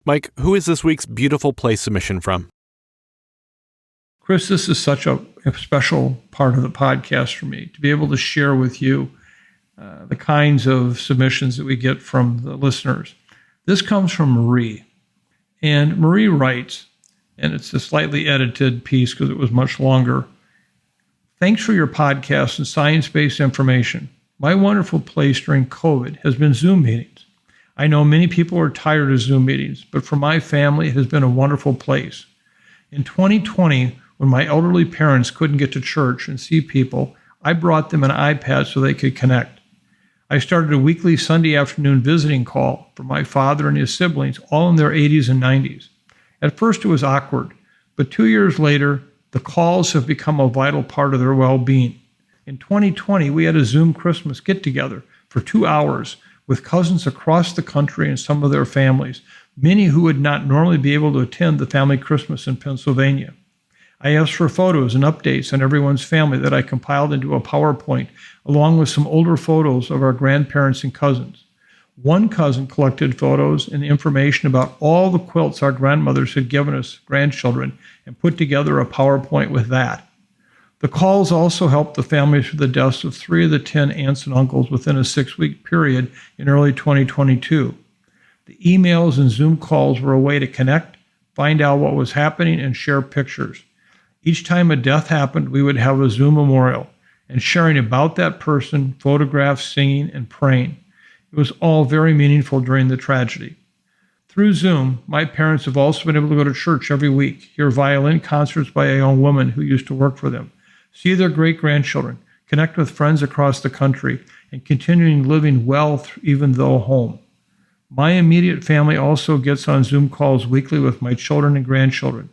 [SPEAKER 1] Mike, who is this week's Beautiful Place submission from?
[SPEAKER 2] Chris, this is such a special part of the podcast for me, to be able to share with you the kinds of submissions that we get from the listeners. This comes from Marie. And Marie writes, and it's a slightly edited piece because it was much longer. Thanks for your podcast and science-based information. My wonderful place during COVID has been Zoom meetings. I know many people are tired of Zoom meetings, but for my family, it has been a wonderful place. In 2020, when my elderly parents couldn't get to church and see people, I brought them an iPad so they could connect. I started a weekly Sunday afternoon visiting call for my father and his siblings, all in their 80s and 90s. At first it was awkward, but 2 years later, the calls have become a vital part of their well-being. In 2020, we had a Zoom Christmas get-together for 2 hours with cousins across the country and some of their families, many who would not normally be able to attend the family Christmas in Pennsylvania. I asked for photos and updates on everyone's family that I compiled into a PowerPoint, along with some older photos of our grandparents and cousins. One cousin collected photos and information about all the quilts our grandmothers had given us grandchildren and put together a PowerPoint with that. The calls also helped the families through the deaths of 3 of the 10 aunts and uncles within a 6-week period in early 2022. The emails and Zoom calls were a way to connect, find out what was happening, and share pictures. Each time a death happened, we would have a Zoom memorial and sharing about that person, photographs, singing, and praying. It was all very meaningful during the tragedy. Through Zoom, my parents have also been able to go to church every week, hear violin concerts by a young woman who used to work for them, see their great-grandchildren, connect with friends across the country, and continuing living well even though home. My immediate family also gets on Zoom calls weekly with my children and grandchildren.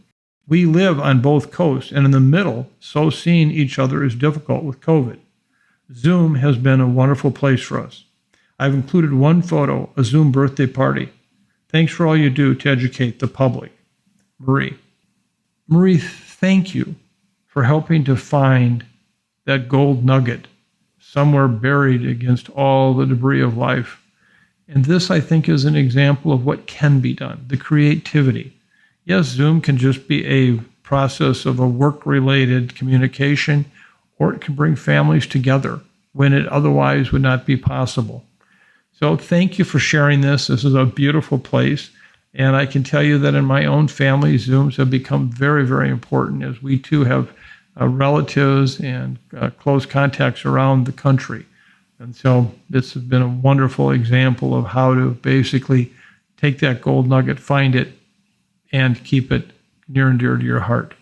[SPEAKER 2] We live on both coasts and in the middle, so seeing each other is difficult with COVID. Zoom has been a wonderful place for us. I've included one photo, a Zoom birthday party. Thanks for all you do to educate the public. Marie. Marie, thank you for helping to find that gold nugget somewhere buried against all the debris of life. And this, I think, is an example of what can be done, the creativity. Yes, Zoom can just be a process of a work-related communication, or it can bring families together when it otherwise would not be possible. So thank you for sharing this. This is a beautiful place. And I can tell you that in my own family, Zooms have become very, very important as we too have relatives and close contacts around the country. And so this has been a wonderful example of how to basically take that gold nugget, find it, and keep it near and dear to your heart.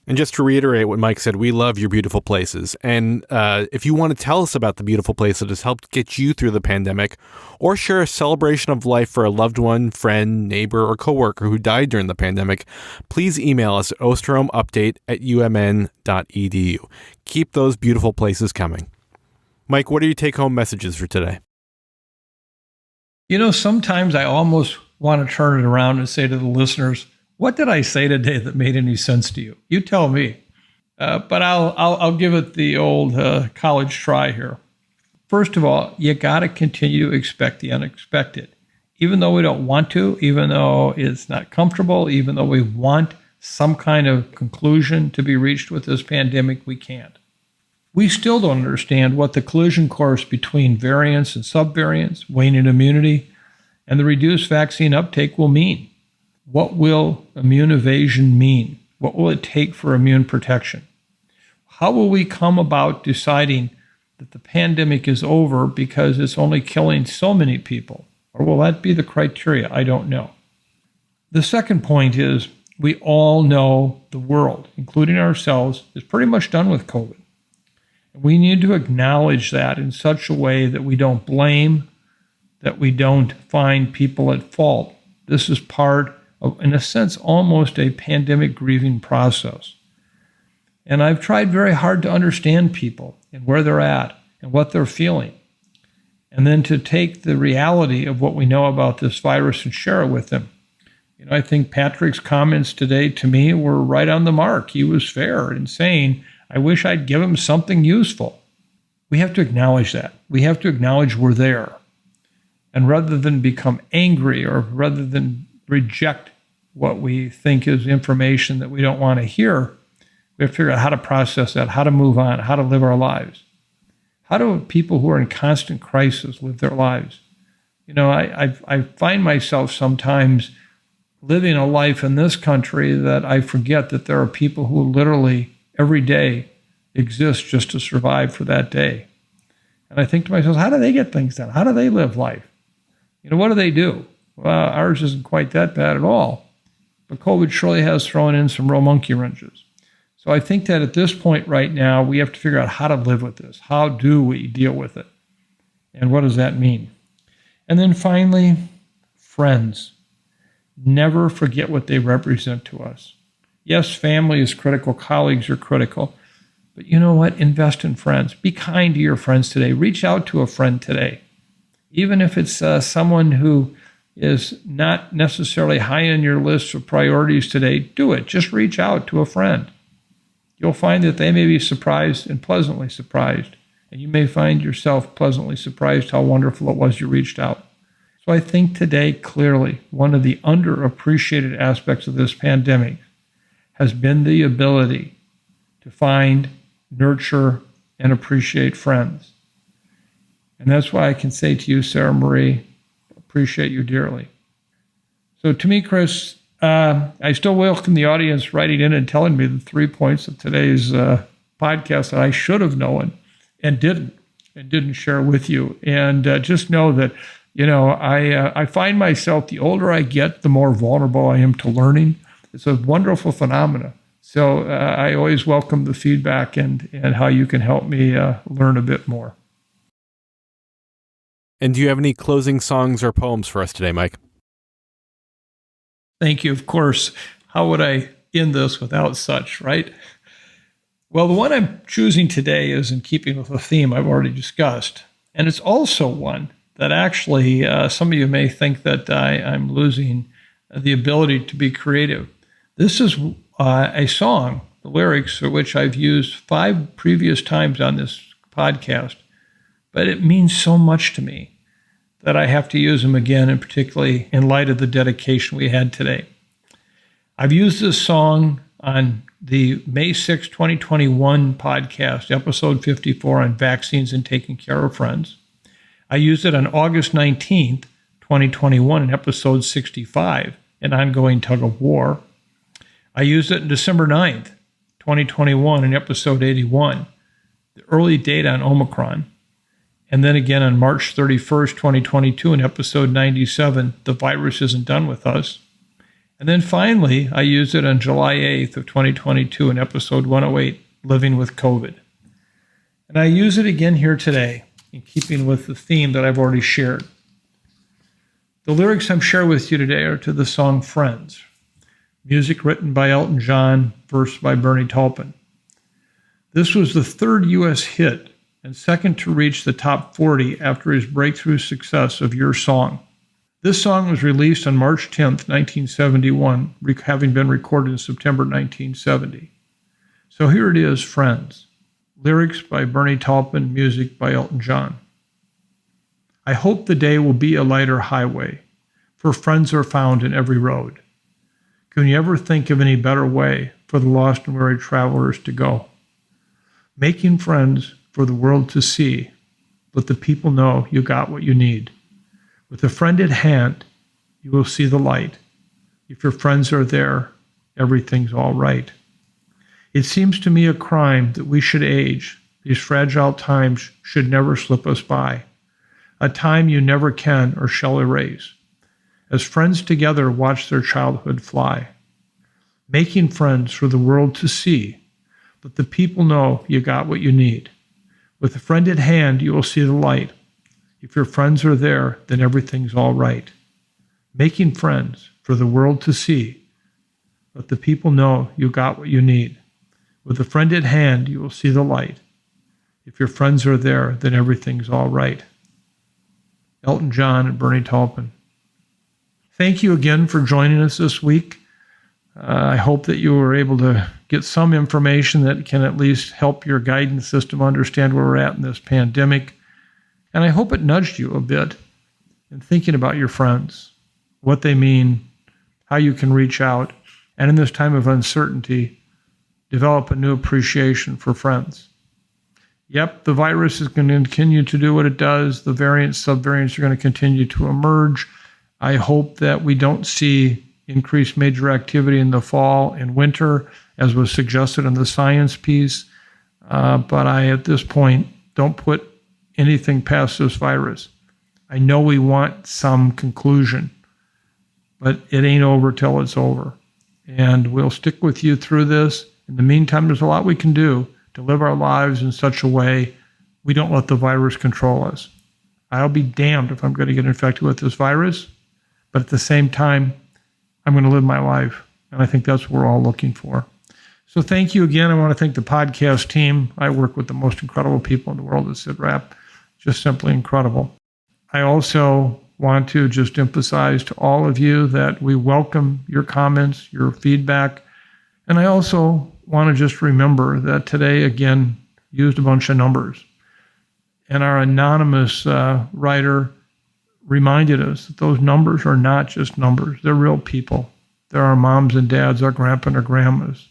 [SPEAKER 1] And just to reiterate what Mike said, we love your beautiful places. And if you want to tell us about the beautiful place that has helped get you through the pandemic, or share a celebration of life for a loved one, friend, neighbor, or coworker who died during the pandemic, please email us at osterholm@umn.edu. Keep those beautiful places coming. Mike, what are your take-home messages for today?
[SPEAKER 2] You know, sometimes I almost want to turn it around and say to the listeners, what did I say today that made any sense to you? You tell me. But I'll give it the old college try here. First of all, you got to continue to expect the unexpected. Even though we don't want to, even though it's not comfortable, even though we want some kind of conclusion to be reached with this pandemic, we can't. We still don't understand what the collision course between variants and subvariants, waning immunity, and the reduced vaccine uptake will mean. What will immune evasion mean? What will it take for immune protection? How will we come about deciding that the pandemic is over because it's only killing so many people? Or will that be the criteria? I don't know. The second point is we all know the world, including ourselves, is pretty much done with COVID. We need to acknowledge that in such a way that we don't blame, that we don't find people at fault. This is part of, in a sense, almost a pandemic grieving process. And I've tried very hard to understand people and where they're at and what they're feeling. And then to take the reality of what we know about this virus and share it with them. You know, I think Patrick's comments today to me were right on the mark. He was fair in saying, I wish I'd give him something useful. We have to acknowledge that. We have to acknowledge we're there. And rather than become angry or rather than reject what we think is information that we don't want to hear, we have to figure out how to process that, how to move on, how to live our lives. How do people who are in constant crisis live their lives? You know, I find myself sometimes living a life in this country that I forget that there are people who literally every day exist just to survive for that day. And I think to myself, how do they get things done? How do they live life? You know, what do they do? Well, ours isn't quite that bad at all. But COVID surely has thrown in some real monkey wrenches. So I think that at this point right now, we have to figure out how to live with this. How do we deal with it? And what does that mean? And then finally, friends. Never forget what they represent to us. Yes, family is critical. Colleagues are critical. But you know what? Invest in friends. Be kind to your friends today. Reach out to a friend today. Even if it's someone who is not necessarily high on your list of priorities today, do it. Just reach out to a friend. You'll find that they may be surprised and pleasantly surprised and you may find yourself pleasantly surprised how wonderful it was you reached out. So I think today, clearly, one of the underappreciated aspects of this pandemic has been the ability to find, nurture, and appreciate friends. And that's why I can say to you, Sarah Marie, appreciate you dearly. So to me, Chris, I still welcome the audience writing in and telling me the 3 points of today's podcast that I should have known and didn't share with you. And just know that, I find myself, the older I get, the more vulnerable I am to learning. It's a wonderful phenomenon. So I always welcome the feedback and how you can help me learn a bit more.
[SPEAKER 1] And do you have any closing songs or poems for us today, Mike?
[SPEAKER 2] Thank you. Of course, how would I end this without such, right? Well, the one I'm choosing today is in keeping with a theme I've already discussed. And it's also one that actually some of you may think that I'm losing the ability to be creative. This is a song, the lyrics for which I've used 5 previous times on this podcast, but it means so much to me that I have to use them again, and particularly in light of the dedication we had today. I've used this song on the May 6, 2021 podcast, episode 54 on vaccines and taking care of friends. I used it on August 19th, 2021 in episode 65, an ongoing tug of war. I used it on December 9th, 2021 in episode 81, the early data on Omicron. And then again on March 31st, 2022 in episode 97, the virus isn't done with us. And then finally, I used it on July 8th of 2022 in episode 108, Living with COVID. And I use it again here today, in keeping with the theme that I've already shared. The lyrics I'm sharing with you today are to the song Friends, music written by Elton John, verse by Bernie Taupin. This was the 3rd U.S. hit and 2nd to reach the top 40 after his breakthrough success of Your Song. This song was released on March 10th, 1971, having been recorded in September 1970. So here it is, Friends. Lyrics by Bernie Taupin, music by Elton John. I hope the day will be a lighter highway, for friends are found in every road. Can you ever think of any better way for the lost and weary travelers to go? Making friends for the world to see, let the people know you got what you need. With a friend at hand, you will see the light. If your friends are there, everything's all right. It seems to me a crime that we should age. These fragile times should never slip us by. A time you never can or shall erase. As friends together watch their childhood fly. Making friends for the world to see. Let the people know you got what you need. With a friend at hand, you will see the light. If your friends are there, then everything's all right. Making friends for the world to see. Let the people know you got what you need. With a friend at hand, you will see the light. If your friends are there, then everything's all right. Elton John and Bernie Taupin. Thank you again for joining us this week. I hope that you were able to get some information that can at least help your guidance system understand where we're at in this pandemic. And I hope it nudged you a bit in thinking about your friends, what they mean, how you can reach out, and in this time of uncertainty, develop a new appreciation for friends. Yep, the virus is going to continue to do what it does. The variants, subvariants are going to continue to emerge. I hope that we don't see increased major activity in the fall and winter, as was suggested in the science piece. But I, at this point, don't put anything past this virus. I know we want some conclusion, but it ain't over till it's over. And we'll stick with you through this. In the meantime, there's a lot we can do to live our lives in such a way we don't let the virus control us. I'll be damned if I'm going to get infected with this virus, but at the same time, I'm going to live my life. And I think that's what we're all looking for. So thank you again. I want to thank the podcast team. I work with the most incredible people in the world at cidrap. Just simply incredible. I also want to just emphasize to all of you that we welcome your comments, your feedback. And I also want to just remember that today, again, used a bunch of numbers. And our anonymous writer reminded us that those numbers are not just numbers. They're real people. They're our moms and dads, our grandpa and our grandmas,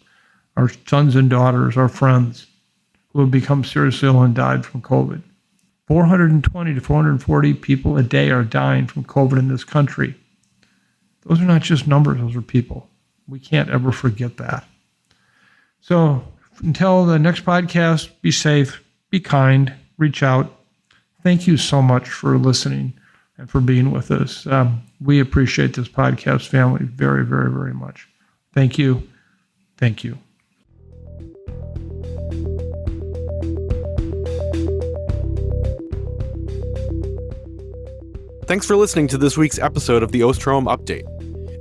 [SPEAKER 2] our sons and daughters, our friends who have become seriously ill and died from COVID. 420 to 440 people a day are dying from COVID in this country. Those are not just numbers, those are people. We can't ever forget that. So until the next podcast, be safe, be kind, reach out. Thank you so much for listening and for being with us. We appreciate this podcast family very, very, very much. Thank you. Thank you.
[SPEAKER 1] Thanks for listening to this week's episode of the Osterholm Update.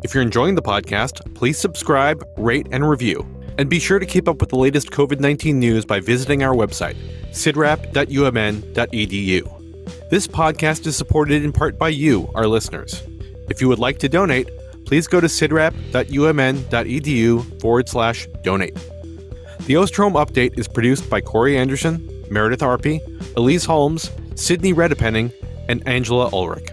[SPEAKER 1] If you're enjoying the podcast, please subscribe, rate, and review. And be sure to keep up with the latest COVID-19 news by visiting our website, cidrap.umn.edu. This podcast is supported in part by you, our listeners. If you would like to donate, please go to cidrap.umn.edu/donate. The Osterholm Update is produced by Corey Anderson, Meredith Arpey, Elise Holmes, Sydney Redepenning, and Angela Ulrich.